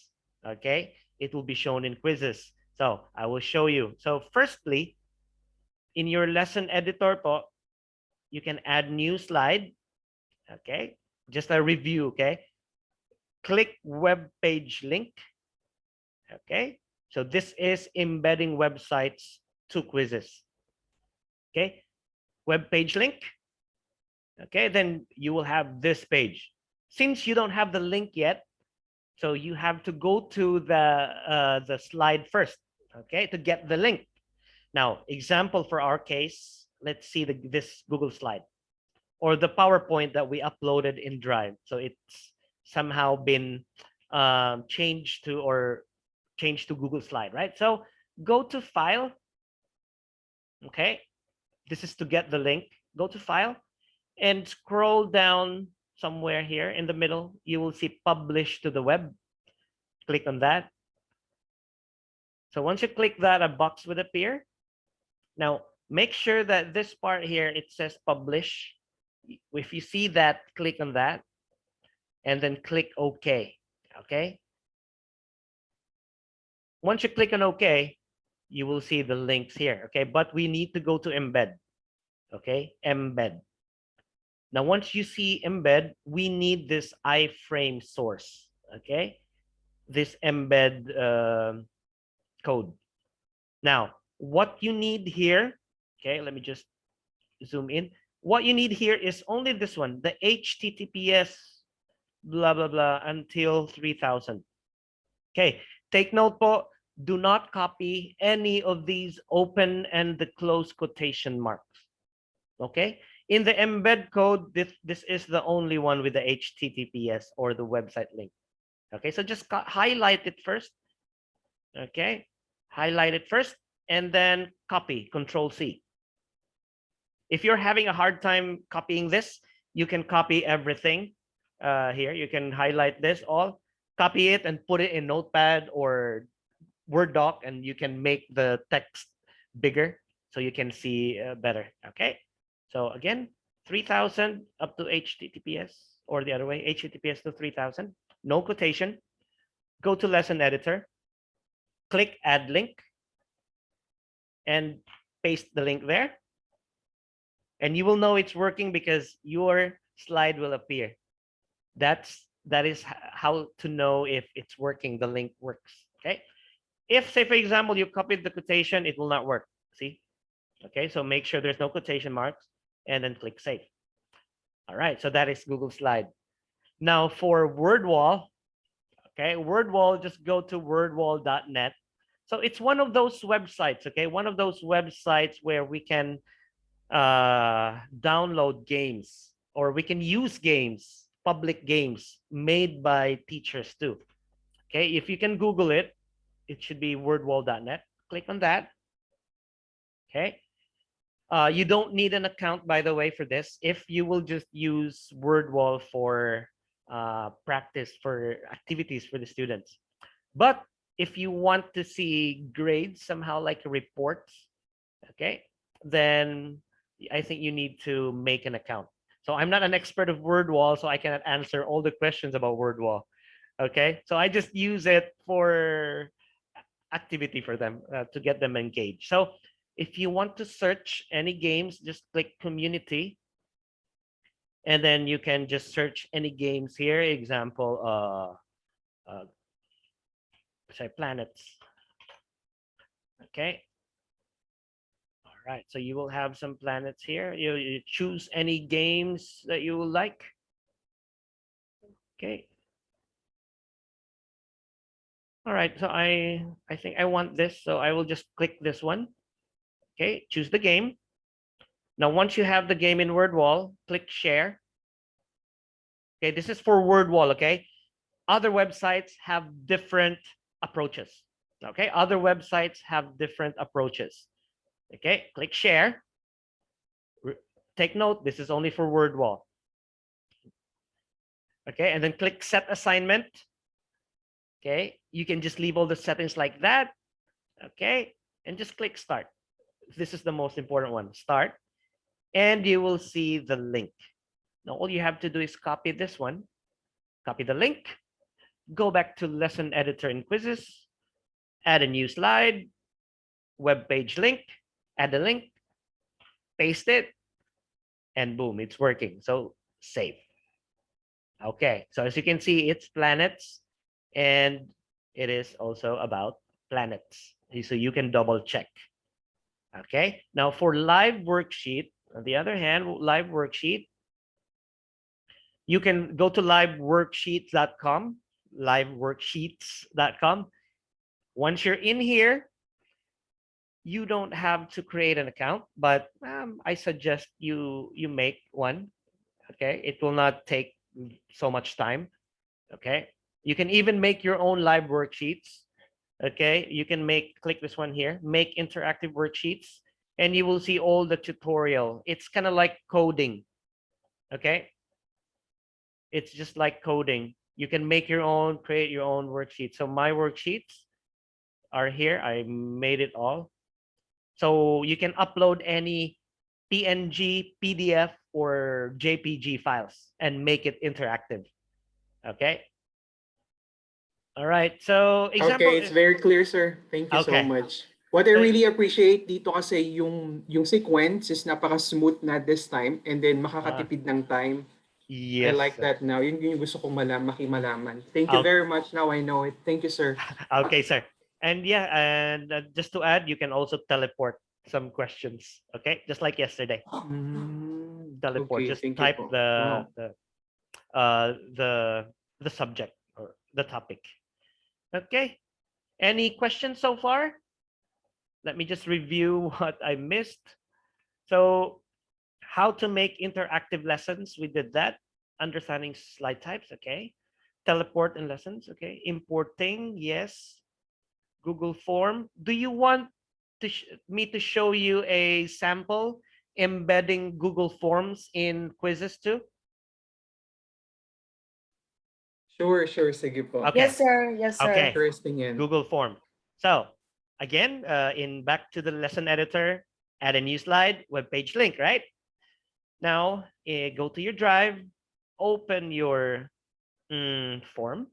Okay, it will be shown in Quizizz. So I will show you. So firstly, in your lesson editor po, you can add new slide. Okay, just a review. Okay, click web page link. Okay, so this is embedding websites to Quizizz. Okay, web page link. Okay, then you will have this page. Since you don't have the link yet, so you have to go to the slide first, okay, to get the link. Now, example for our case, let's see this Google slide or the PowerPoint that we uploaded in Drive. So it's somehow been changed to Google Slide, right? So go to File. Okay, this is to get the link. Go to File and scroll down somewhere here in the middle. You will see Publish to the Web. Click on that. So once you click that, a box would appear. Now, make sure that this part here, it says Publish. If you see that, click on that and then click OK. Okay. Once you click on OK, you will see the links here. Okay, but we need to go to Embed. Okay, Embed. Now, once you see Embed, we need this iframe source. Okay, this embed code. Now, what you need here, okay, let me just zoom in. What you need here is only this one, the HTTPS blah, blah, blah until 3000. Okay, take note po, do not copy any of these open and the close quotation marks. Okay, in the embed code, this is the only one with the HTTPS or the website link. Okay, so just highlight it first. Okay, highlight it first and then copy, Control C. If you're having a hard time copying this, you can copy everything here. You can highlight this all, copy it and put it in Notepad or Word doc, and you can make the text bigger so you can see better. Okay, so again, 3000 up to HTTPS, or the other way, HTTPS to 3000, no quotation. Go to lesson editor, click add link, and paste the link there. And you will know it's working because your slide will appear. That is how to know if it's working, the link works. Okay, if, say for example, you copied the quotation, it will not work. See? Okay, so make sure there's no quotation marks and then click save. All right, so that is Google Slide. Now for WordWall, okay, WordWall, just go to wordwall.net. So it's one of those websites, okay, one of those websites where we can download games, or we can use games, public games made by teachers too. Okay, if you can Google it, it should be wordwall.net. Click on that. Okay, you don't need an account, by the way, for this. If you will just use WordWall for practice, for activities for the students. But if you want to see grades somehow, like reports, okay, then I think you need to make an account. So I'm not an expert of WordWall, so I cannot answer all the questions about WordWall. Okay, so I just use it for activity for them to get them engaged. So if you want to search any games, just click community, and then you can just search any games here. Example, say planets. Okay. All right. So you will have some planets here. You choose any games that you will like. Okay. All right. So I think I want this. So I will just click this one. Okay. Choose the game. Now, once you have the game in WordWall, click share. Okay. This is for WordWall. Okay. Other websites have different approaches. Okay, other websites have different approaches. Okay, click share. Take note, this is only for WordWall. Okay, and then click set assignment. Okay, you can just leave all the settings like that. Okay, and just click start. This is the most important one, start. And you will see the link. Now all you have to do is copy this one, copy the link, go back to lesson editor in Quizizz, add a new slide, web page link, add the link, paste it, and boom, it's working. So save. Okay, so as you can see, it's planets, and it is also about planets. So you can double check. Okay, now for live worksheet, on the other hand, live worksheet, you can go to liveworksheets.com, liveworksheets.com. Once you're in here, you don't have to create an account, but I suggest you make one. Okay, it will not take so much time. Okay, you can even make your own live worksheets. Okay, you can click this one here, make interactive worksheets, and you will see all the tutorial. It's kind of like coding. Okay, it's just like coding. You can make your own, create your own worksheet. So my worksheets are here. I made it all. So you can upload any PNG, PDF, or JPG files and make it interactive. Okay. All right. So example. Okay, it's very clear, sir. Thank you so Okay. much. What I really appreciate dito kasi yung sequence is napaka-smooth na this time, and then makakatipid ng time. Yes. I like that now. Yun yung gusto kong makimalaman. Thank you very much. Now I know it. Thank you, sir. Okay, sir. And yeah, and just to add, you can also teleport some questions. Okay, just like yesterday. Teleport. Okay, Just thank you type po. the Wow. the subject or the topic. Okay. Any questions so far? Let me just review what I missed. So how to make interactive lessons. We did that. Understanding slide types. Okay. Teleport and lessons. Okay. Importing. Yes. Google form. Do you want me to show you a sample embedding Google Forms in Quizizz too? Sure, sige po. Okay. Yes, sir. Yes, sir. Okay. Interesting yan. Google form. So again, back to the lesson editor, add a new slide, web page link, right? Now go to your drive, open your form.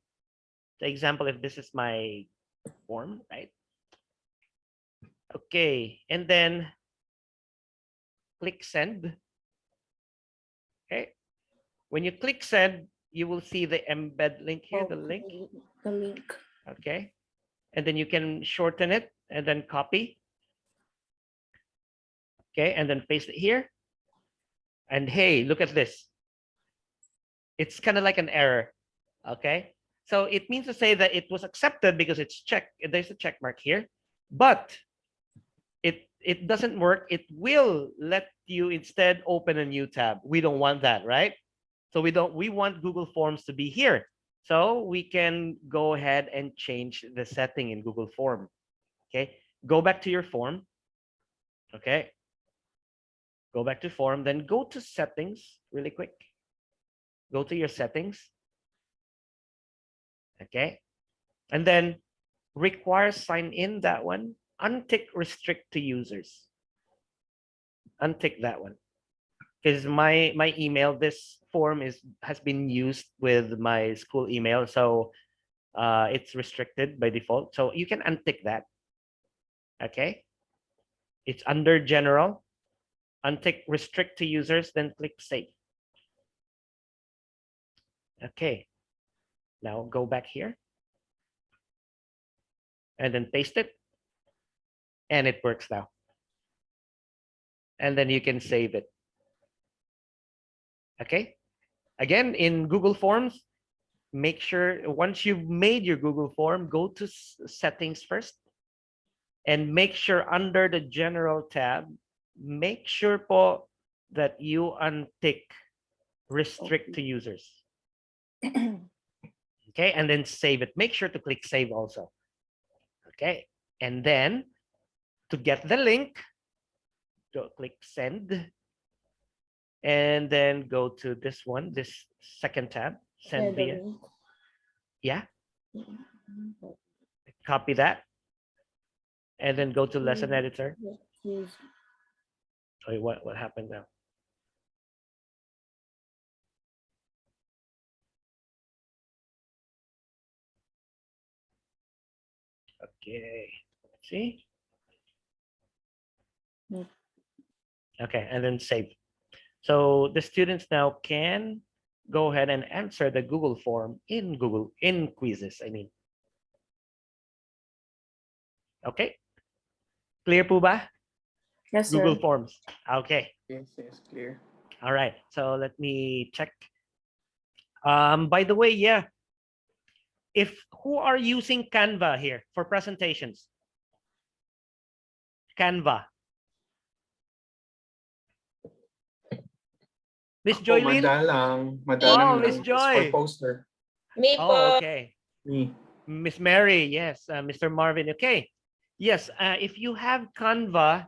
For example, if this is my form, right? Okay, and then click send. Okay, when you click send, you will see the embed link here, the link. The link. Okay, and then you can shorten it and then copy. Okay, and then paste it here. And hey, look at this. It's kind of like an error. Okay, so it means to say that it was accepted because it's checked. There's a check mark here, but it doesn't work. It will let you instead open a new tab. We don't want that, right? So we want Google Forms to be here. So we can go ahead and change the setting in Google Form. Okay, go back to your form. Okay, go back to form, then go to settings really quick. Go to your settings. Okay, and then require sign in, that one. Untick restrict to users. Untick that one. Because my email, this form has been used with my school email, so it's restricted by default. So you can untick that. Okay, it's under general. Untick restrict to users, then click save. Okay, now go back here and then paste it, and it works now. And then you can save it. Okay, again, in Google Forms, make sure once you've made your Google form, go to settings first and make sure under the general tab, make sure po that you untick restrict to users. Okay, and then save it. Make sure to click save also. Okay, and then to get the link, go click send, and then go to this one, this second tab, send via. Yeah, copy that, and then go to lesson editor. Wait, what happened now? Okay, let's see. Hmm. Okay, and then save. So the students now can go ahead and answer the Google form in Quizizz, I mean. Okay, clear po ba? Yes, Google sir. Forms. Okay, Yes, clear. all right. So let me check. By the way, yeah, if who are using Canva here for presentations? Canva. Miss Ako, Joylyn? madalang Oh, lang Miss just for Joy. poster. Me Oh, po. okay. Me. Miss Mary, yes. Mr. Marvin, okay. Yes, if you have Canva,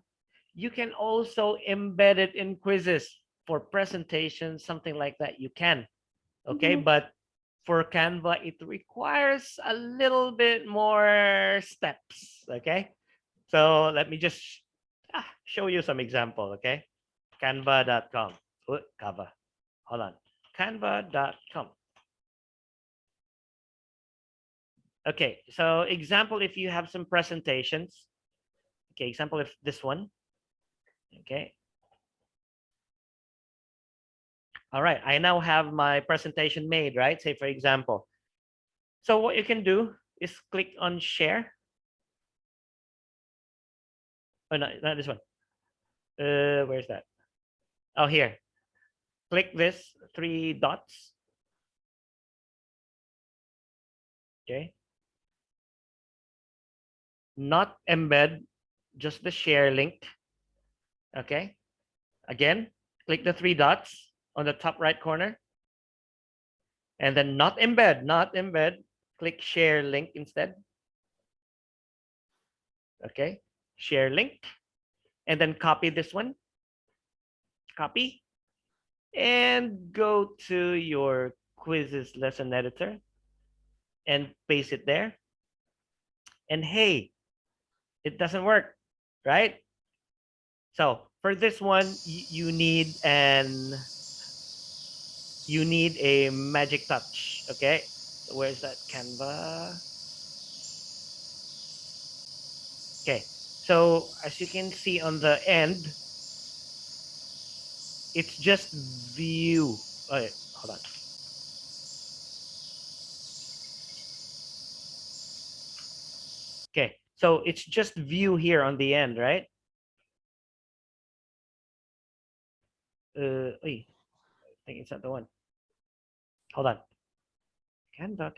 you can also embed it in quizzes for presentations, something like that. You can, okay? But for Canva, it requires a little bit more steps, okay? So let me just show you some example, okay? Canva.com. Canva. Hold on. Canva.com. Okay, so example, if you have some presentations, okay, example, if this one, okay. All right, I now have my presentation made, right? Say, for example. So what you can do is click on share. Oh, no, not this one. Where's that? Oh, here. Click this 3 dots. Okay. Not embed, just the share link. Okay. Again, click the 3 dots on the top right corner. And then not embed, click share link instead. Okay. Share link. And then copy this one. Copy. And go to your Quizizz lesson editor and paste it there. And hey, it doesn't work, right? So for this one, you need a magic touch. Okay, so where's that Canva? Okay, so as you can see on the end, it's just view. Oh, yeah, hold on. Okay, so it's just view here on the end, right? I think it's not the one. Hold on. Canva.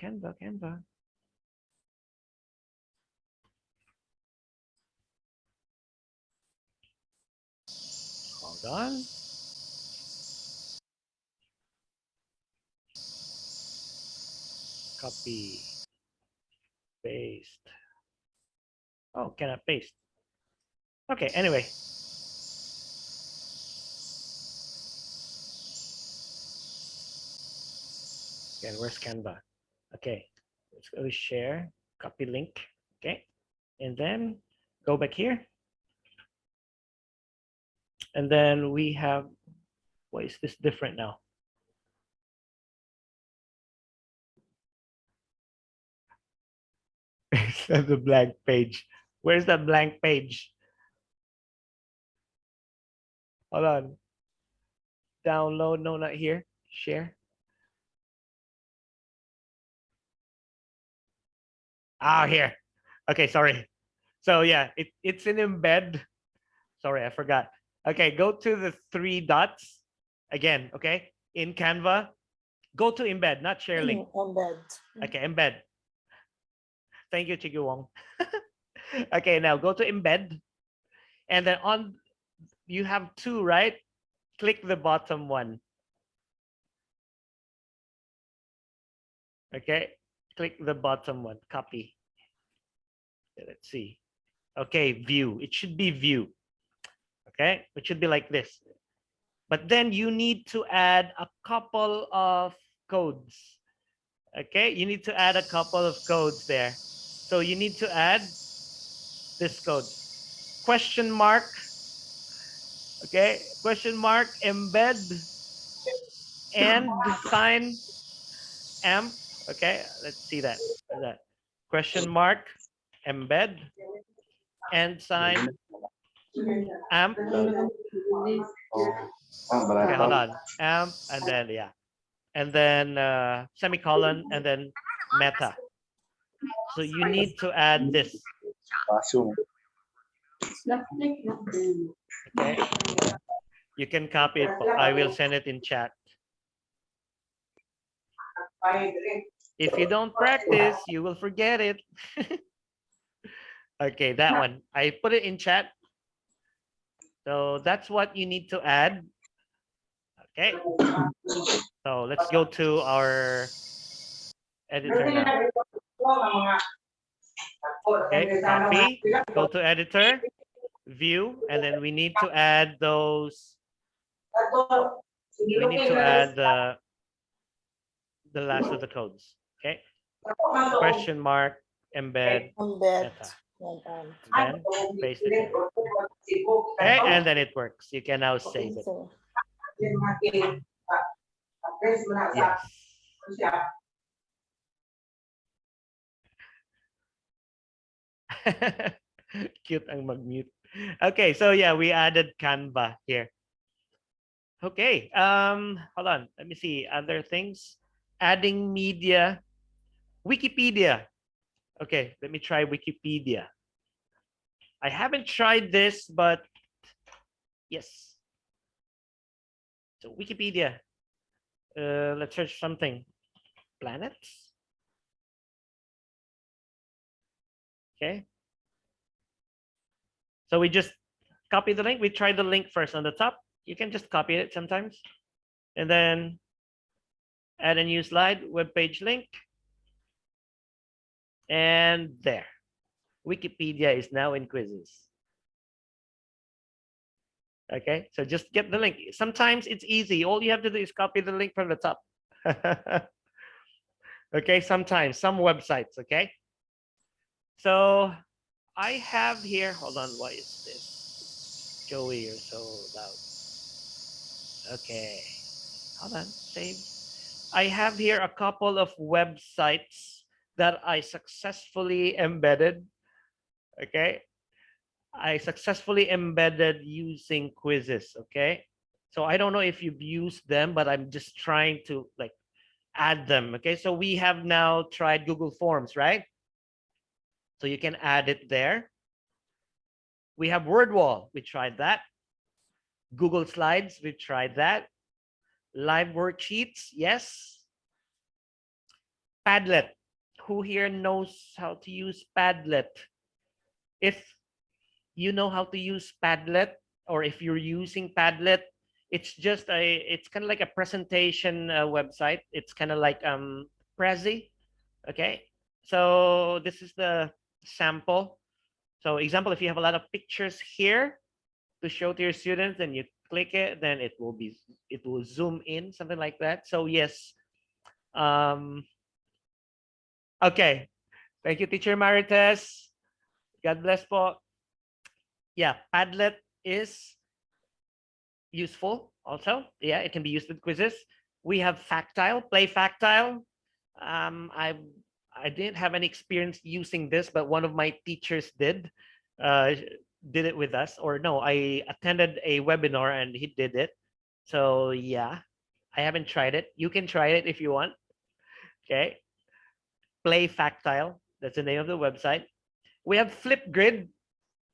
Hold on. Copy. Paste. Oh, cannot paste. Okay, anyway. Again, where's Canva? Okay, let's go to share, copy link. Okay, and then go back here. And then we have, why is this different now? It's the blank page. Where's that blank page? Hold on. Download, no, not here. Share. Ah, here. Okay, sorry. So yeah, it's an embed. Sorry, I forgot. Okay, go to the 3 dots again. Okay, in Canva, go to embed, not share link. Embed. Okay, embed. Thank you, Chigi Wong. Okay, now go to embed, and then on you have 2, right? Click the bottom one. Okay, click the bottom one. Copy. Let's see. Okay, view. It should be view. Okay, it should be like this. But then you need to add a couple of codes. Okay, you need to add a couple of codes there. So you need to add this code. Question mark. Okay, question mark, embed, and sign amp. Okay, let's see that. Question mark, embed, and sign, amp. Okay, hold on. Amp, and then yeah, and then semicolon, and then meta. So you need to add this. Okay. You can copy it. I will send it in chat. If you don't practice, you will forget it. Okay, that one. I put it in chat. So that's what you need to add. Okay. So let's go to our editor now. Okay, copy, go to editor, view, and then we need to add those. We need to add the last of the codes. Okay. Question mark, embed, meta. Then paste it there. Okay, and then it works. You can now save it. Yes. Cute ang mag-mute. Okay, so yeah, we added Canva here. Okay, hold on. Let me see other things. Adding media, Wikipedia. Okay, let me try Wikipedia. I haven't tried this, but yes. So Wikipedia. Let's search something. Planets. Okay. So we just copy the link. We try the link first on the top. You can just copy it sometimes. And then add a new slide, web page link. And there. Wikipedia is now in Quizizz. Okay, so just get the link. Sometimes it's easy. All you have to do is copy the link from the top. Okay, sometimes, some websites, okay? So I have here, hold on, what is this? Jhoey, you're so loud. Okay, hold on, save. I have here a couple of websites that I successfully embedded. Okay, I successfully embedded using Quizizz. Okay, so I don't know if you've used them, but I'm just trying to like add them. Okay, so we have now tried Google Forms, right? So you can add it there. We have WordWall, we tried that. Google Slides, we tried that. Live Worksheets, yes. Padlet, who here knows how to use Padlet? If you know how to use Padlet, or if you're using Padlet, it's just it's kind of like a presentation website. It's kind of like Prezi. Okay, so this is the sample. So example, if you have a lot of pictures here to show to your students, then you click it, then it will zoom in, something like that. So yes. Okay, thank you, Teacher Marites. God bless po. Yeah, Padlet is useful also. Yeah, it can be used with quizzes. We have Factile, Play Factile. I didn't have any experience using this, but one of my teachers did it with us. Or no, I attended a webinar and he did it. So yeah, I haven't tried it. You can try it if you want. Okay. Play Factile. That's the name of the website. We have Flipgrid.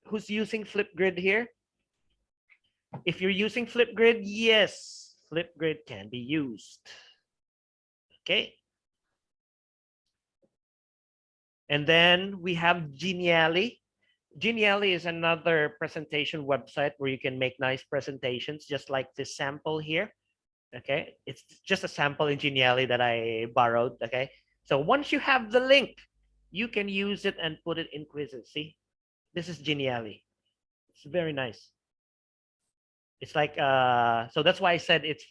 Who's using Flipgrid here? If you're using Flipgrid, yes, Flipgrid can be used. Okay. And then we have Genially. Genially is another presentation website where you can make nice presentations, just like this sample here. Okay, it's just a sample in Genially that I borrowed. Okay, so once you have the link, you can use it and put it in Quizizz. See, this is Genially. It's very nice. It's like so that's why I said it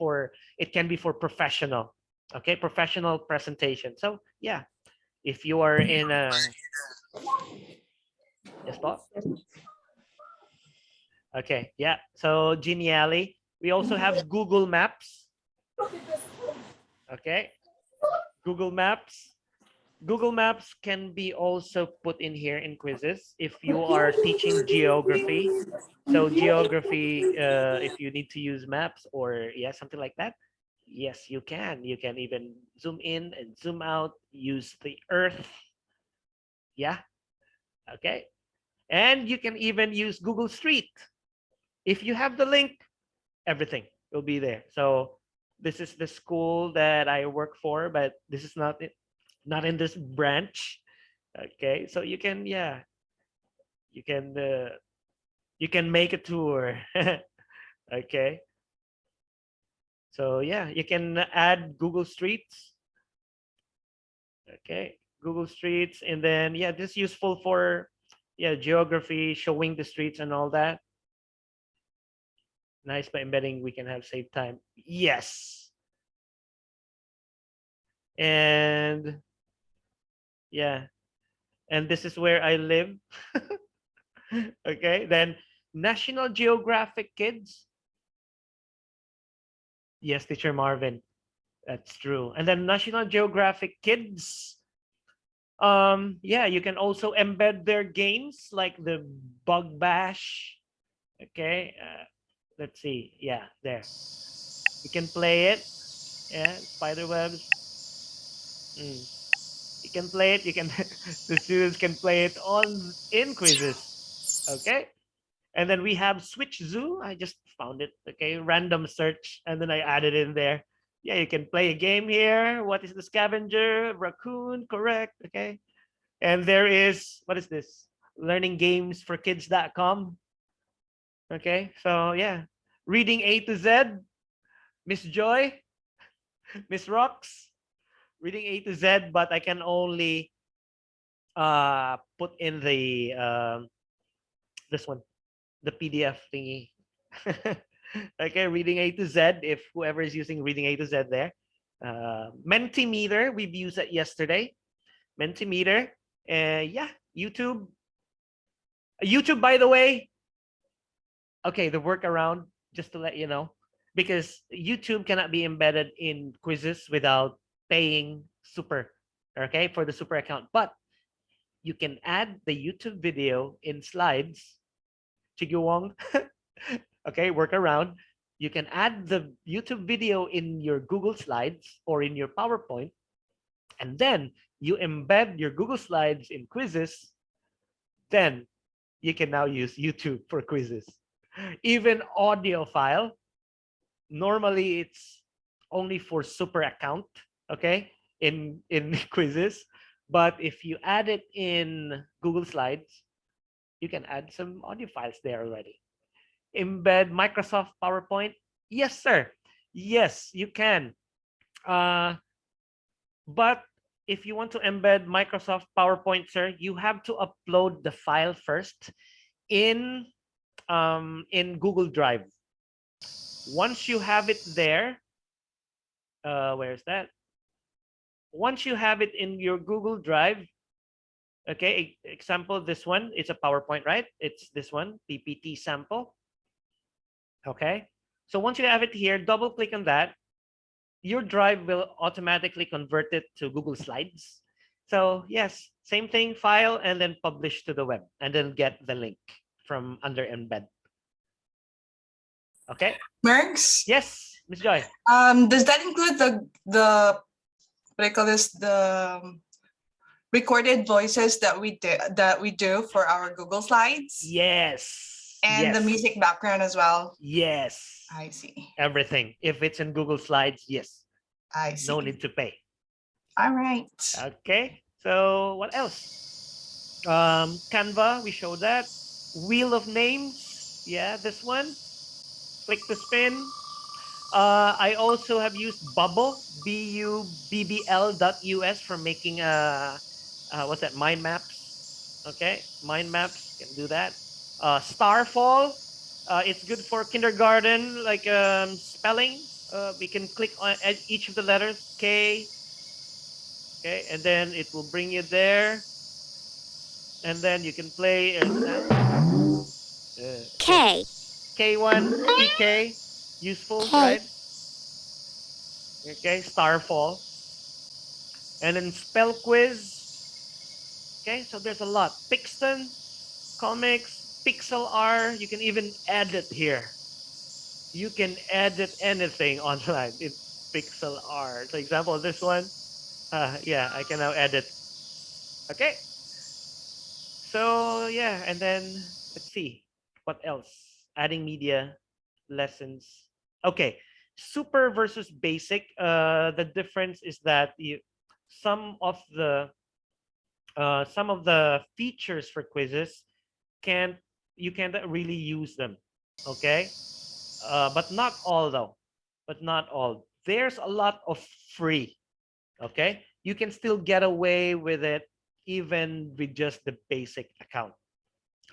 can be for professional. Okay, professional presentation. So yeah, if you are in a yes, Bob? Okay, yeah. So Genially. We also have Google Maps. Okay, Google Maps. Google Maps can be also put in here in quizzes if you are teaching geography. So geography, if you need to use maps or yeah, something like that, yes, you can. You can even zoom in and zoom out, use the Earth. Yeah, okay. And you can even use Google Street. If you have the link, everything will be there. So this is the school that I work for, but this is not in this branch. Okay, so you can, yeah, you can make a tour. Okay, so yeah, you can add Google Streets. Okay, Google Streets, and then yeah, this is useful for yeah, geography, showing the streets and all that. Nice. By embedding, we can have save time. Yes. And yeah, and this is where I live. Okay, then National Geographic Kids. Yes, teacher Marvin, that's true. And then National Geographic Kids, yeah, you can also embed their games like the Bug Bash. Okay, let's see. Yeah, there you can play it. Yeah, spider webs. You can play it. You can the students can play it on in quizzes. Okay, and then we have Switch Zoo. I just found it. Okay, random search, and then I added in there. Yeah, you can play a game here. What is the scavenger? Raccoon, correct. Okay, and there is, what is this? Learninggamesforkids.com. Okay, so yeah, reading A to Z. Miss Joy, Miss Rocks, reading A to Z, but I can only put in the this one, the PDF thingy. Okay, reading A to Z, if whoever is using reading A to Z there. Mentimeter, we've used it yesterday. Mentimeter, yeah, YouTube. YouTube, by the way, okay, the workaround, just to let you know, because YouTube cannot be embedded in quizzes without paying super, okay, for the super account. But you can add the YouTube video in slides. Chiguwong, okay, workaround. You can add the YouTube video in your Google Slides or in your PowerPoint, and then you embed your Google Slides in quizzes. Then you can now use YouTube for quizzes. Even audio file, normally it's only for super account, okay, in quizzes. But if you add it in Google Slides, you can add some audio files there already. Embed Microsoft PowerPoint. Yes, sir. Yes, you can. But if you want to embed Microsoft PowerPoint, sir, you have to upload the file first in Google Drive. Once you have it there, where is that? Once you have it in your Google Drive, okay, example, this one, it's a PowerPoint, right? It's this one, PPT sample. Okay, so once you have it here, double click on that. Your Drive will automatically convert it to Google Slides. So yes, same thing, file, and then publish to the web, and then get the link from under Embed. Okay. Mergs? Yes, Miss Joy. Does that include the what I call this, the recorded voices that we do for our Google Slides? Yes. And yes. the music background as well? Yes. I see. Everything. If it's in Google Slides, yes. I see. No need to pay. All right. Okay. So what else? Canva, we showed that. Wheel of Names. Yeah, this one. Click to spin. I also have used Bubble, bubbl.us for making what's that? Mind maps. Okay, mind maps can do that. Starfall, it's good for kindergarten, like spelling. We can click on each of the letters K. Okay, and then it will bring you there, and then you can play sound. K. K1, PK, useful, K. right? Okay, Starfall. And then spell quiz. Okay, so there's a lot. Pixton, comics, pixel R. You can even edit here. You can edit anything online in pixel R. So example, this one. Yeah, I can now edit. Okay. So yeah, and then let's see what else. Adding media, lessons. Okay, super versus basic. The difference is that some of the some of the features for quizzes can't you can't really use them. Okay, but not all though. But not all. There's a lot of free. Okay, you can still get away with it even with just the basic account.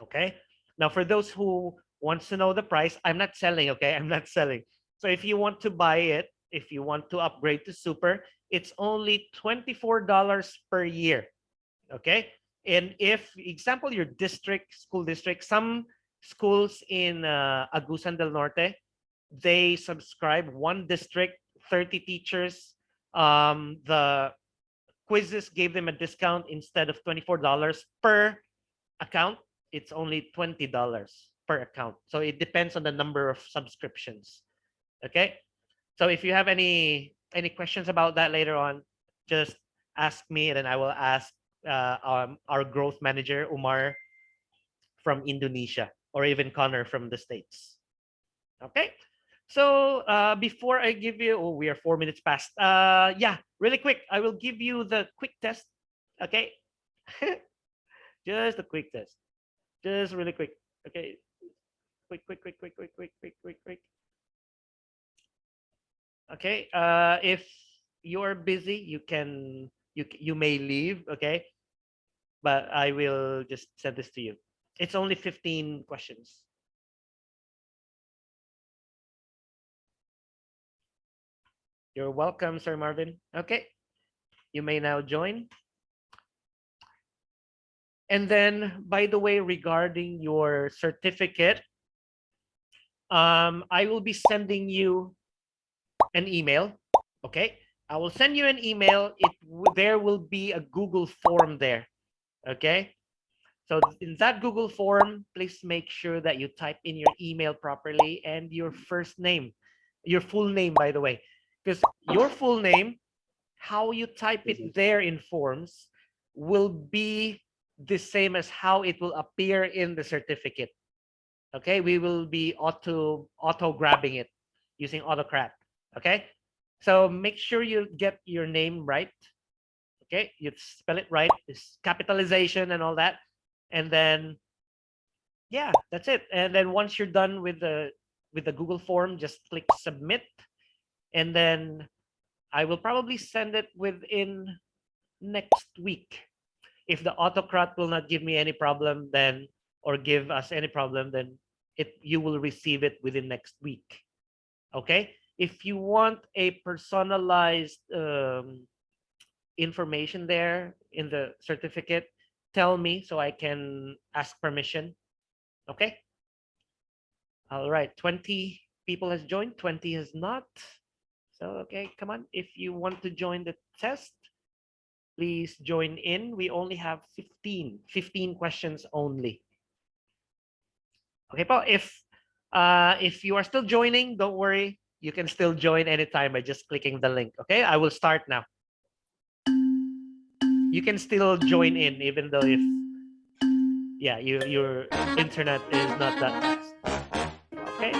Okay, now for those who wants to know the price, I'm not selling. Okay, I'm not selling. So if you want to buy it, if you want to upgrade to super, it's only $24 per year. Okay, and if example your district, school district, some schools in Agusan del Norte, they subscribe one district, 30 teachers. The Quizizz gave them a discount. Instead of $24 per account, it's only $20 per account. So it depends on the number of subscriptions. Okay, so if you have any questions about that later on, just ask me, and then I will ask our growth manager Umar from Indonesia, or even Connor from the States. Okay, so before I give you, oh, we are 4 minutes past. Yeah, really quick, I will give you the quick test. Okay, just a quick test, just really quick. Okay, quick. Okay, if you're busy, you may leave. Okay, but I will just send this to you. It's only 15 questions. You're welcome, Sir Marvin. Okay, you may now join. And then, by the way, regarding your certificate, I will be sending you an email. Okay, I will send you an email. There will be a Google form there. Okay, so in that Google form, please make sure that you type in your email properly and your first name, your full name, by the way, because your full name, how you type it there in forms, will be the same as how it will appear in the certificate. Okay, we will be auto grabbing it using AutoCrat. Okay, so make sure you get your name right. Okay, you spell it right, this capitalization and all that, and then yeah, that's it. And then once you're done with the Google form, just click submit, and then I will probably send it within next week. If the autocrat will not give me any problem, then, or give us any problem, then you will receive it within next week. Okay, if you want a personalized information there in the certificate, tell me so I can ask permission. Okay, all right, 20 people has joined, 20 has not. So okay, come on, if you want to join the test, please join in. We only have 15 questions only. Okay, Paul, if you are still joining, don't worry, you can still join anytime by just clicking the link. Okay, I will start now. You can still join in even though if your internet is not that fast. Okay.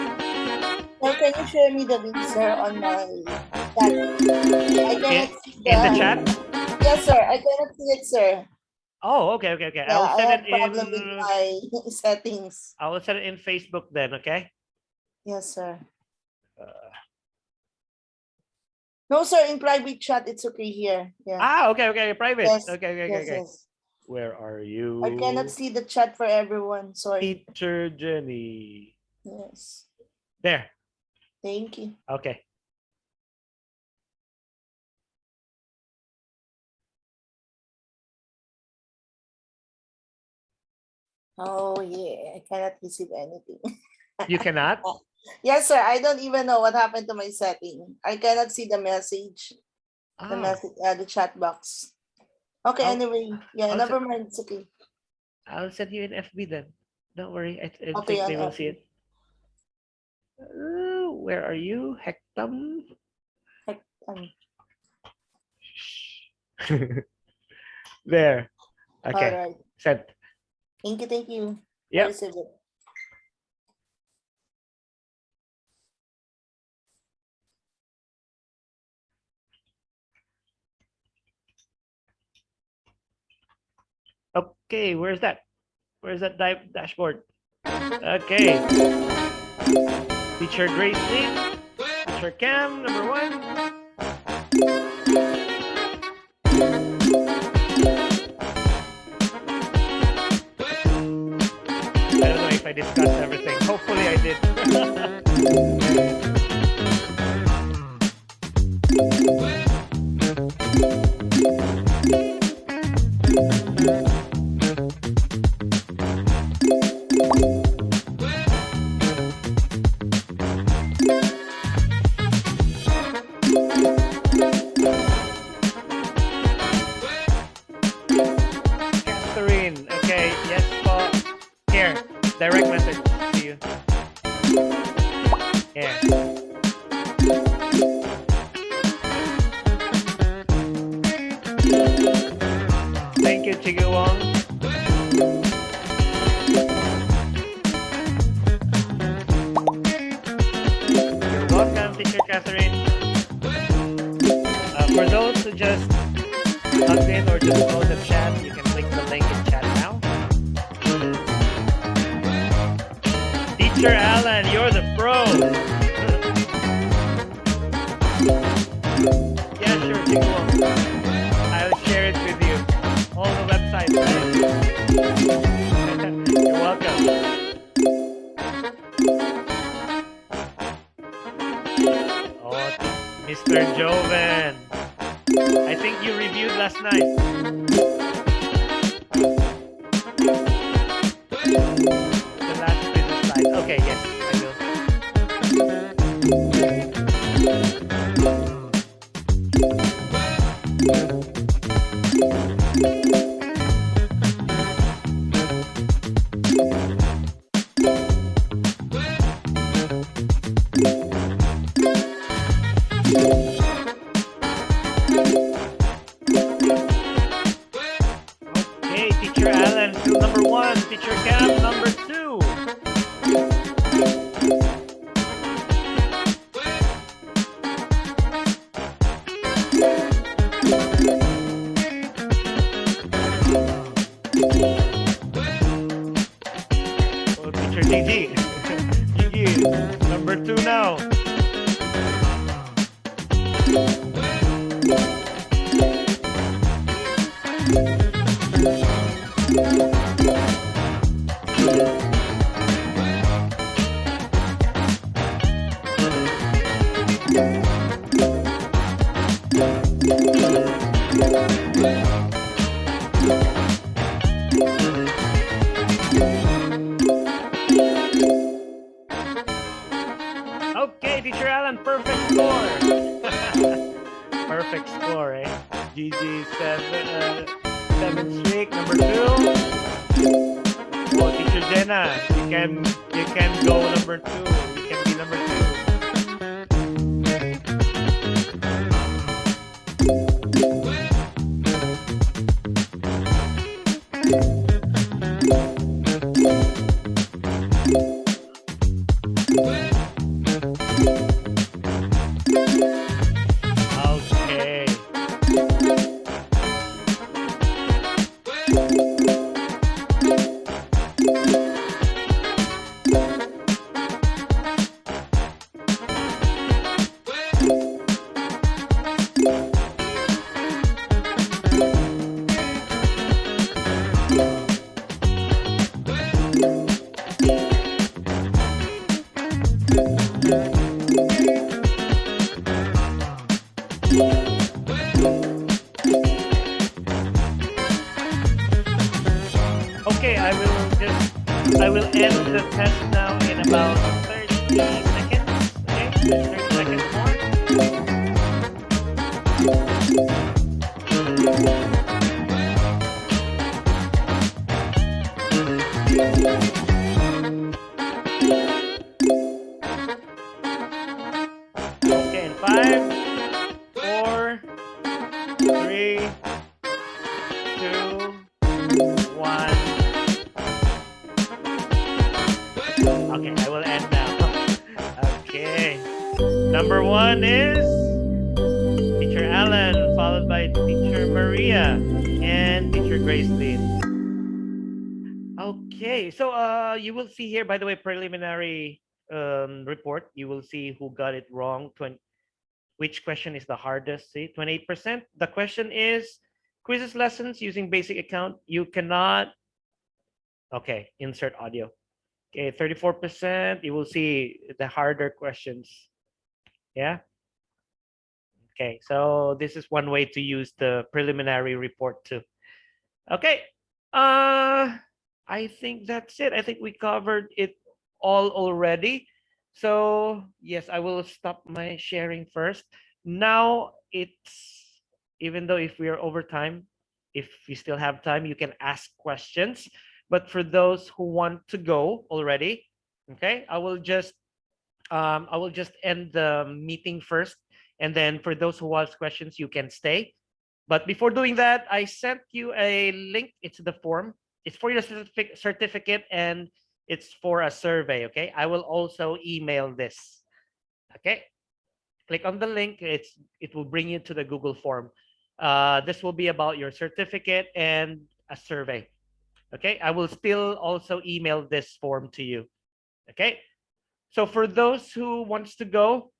Now, can you share me the link, sir, on my chat? I cannot see in the chat? Yes, sir. I cannot see it, sir. Oh, okay. Yeah, I will set I have it problem in with my settings. I will set it in Facebook then, okay? Yes, sir. No, sir, in private chat, it's okay here. Yeah. Okay, private. Yes. Okay. Yes. Where are you? I cannot see the chat for everyone. Sorry. Teacher Jenny. Yes. There. Thank you. Okay. Oh, yeah. I cannot receive anything. You cannot? Yes, sir. I don't even know what happened to my setting. I cannot see the message. The Oh, message, the chat box. Okay, I'll, anyway, yeah, I'll, never se- mind. It's okay. I'll send you an FB then. Don't worry. I Okay, think on they will see FB. it. Where are you, Hectum? Heck, um, There. all Okay. right. Sent. Thank you. Thank you. I Yep. received it. Okay. Where's that? Where's that dashboard? Okay. Teacher Gracelyn. Teacher Cam, number 1. I don't know if I discussed everything. Hopefully I did. Catherine. Okay. Yes, po. Here. Direct message to you. Here. Thank you, Chigi Wong. You're welcome, Teacher Catherine. For those who just logged in or just know the chat, you can click the link in chat now. Teacher Alan, you're the pro. Yeah, sure, Chigi Wong. I'll share it with you. All the websites, right? You're welcome. Oh, Mr. Joven. I think you reviewed last night. The last business slide. Okay, yes, I Okay, Teacher Alan, field number 1. Teacher Cam, number 2. Oh, Teacher Gigi. Gigi, number 2 now. Okay, Teacher Alan, perfect score. Perfect score, eh? GG 7 streak, number 2. Oh, Teacher Jenna, you can go number 2. You can be number 2. Okay. Okay, I will end the test now in about 30 seconds. Okay, 30 seconds more. 5, 4, 3, 2, 1. Okay, I will end now. Okay. Number 1 is Teacher Alan, followed by Teacher Maria and Teacher Gracelyn. Okay, so you will see here, by the way, preliminary report. You will see who got it wrong. Which question is the hardest? See, 28%. The question is Quizizz lessons using basic account. You cannot. Okay, insert audio. Okay, 34%. You will see the harder questions. Yeah. Okay, so this is one way to use the preliminary report too. Okay. I think that's it. I think we covered it all already. So yes, I will stop my sharing first. Now it's, even though if we are over time, if you still have time, you can ask questions. But for those who want to go already, okay, I will just end the meeting first. And then for those who ask questions, you can stay. But before doing that, I sent you a link. It's the form. It's for your certificate and it's for a survey. Okay. I will also email this. Okay. Click on the link. It will bring you to the Google form. This will be about your certificate and a survey. Okay. I will still also email this form to you. Okay. So for those who wants to go,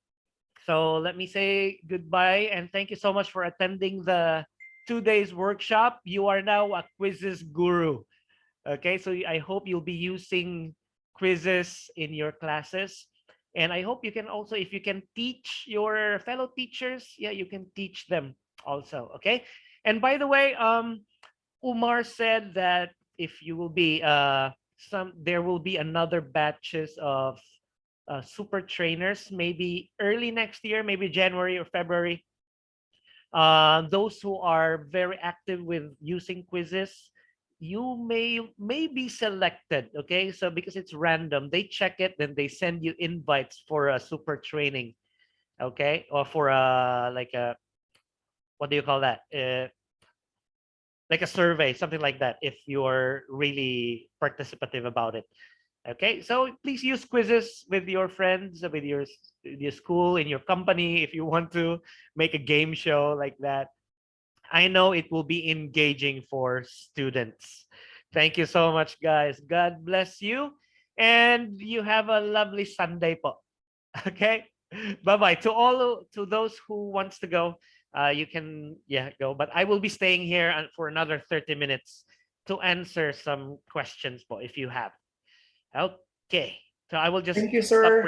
so let me say goodbye and thank you so much for attending the 2 days workshop. You are now a Quizizz guru. Okay, so I hope you'll be using quizzes in your classes. And I hope you can also, if you can teach your fellow teachers, yeah, you can teach them also. Okay. And by the way, Umar said that if you will be there will be another batches of super trainers, maybe early next year, maybe January or February. Those who are very active with using quizzes, you may be selected. Okay, so because it's random, they check it, then they send you invites for a super training. Okay, or for a like a, what do you call that? Like a survey, something like that, if you're really participative about it. Okay, so please use quizzes with your friends, with your school, in your company, if you want to make a game show like that. I know it will be engaging for students. Thank you so much, guys. God bless you. And you have a lovely Sunday po. Okay? Bye-bye. To those who wants to go, you can go. But I will be staying here for another 30 minutes to answer some questions po if you have. Okay. So I will just Thank you, stop sir.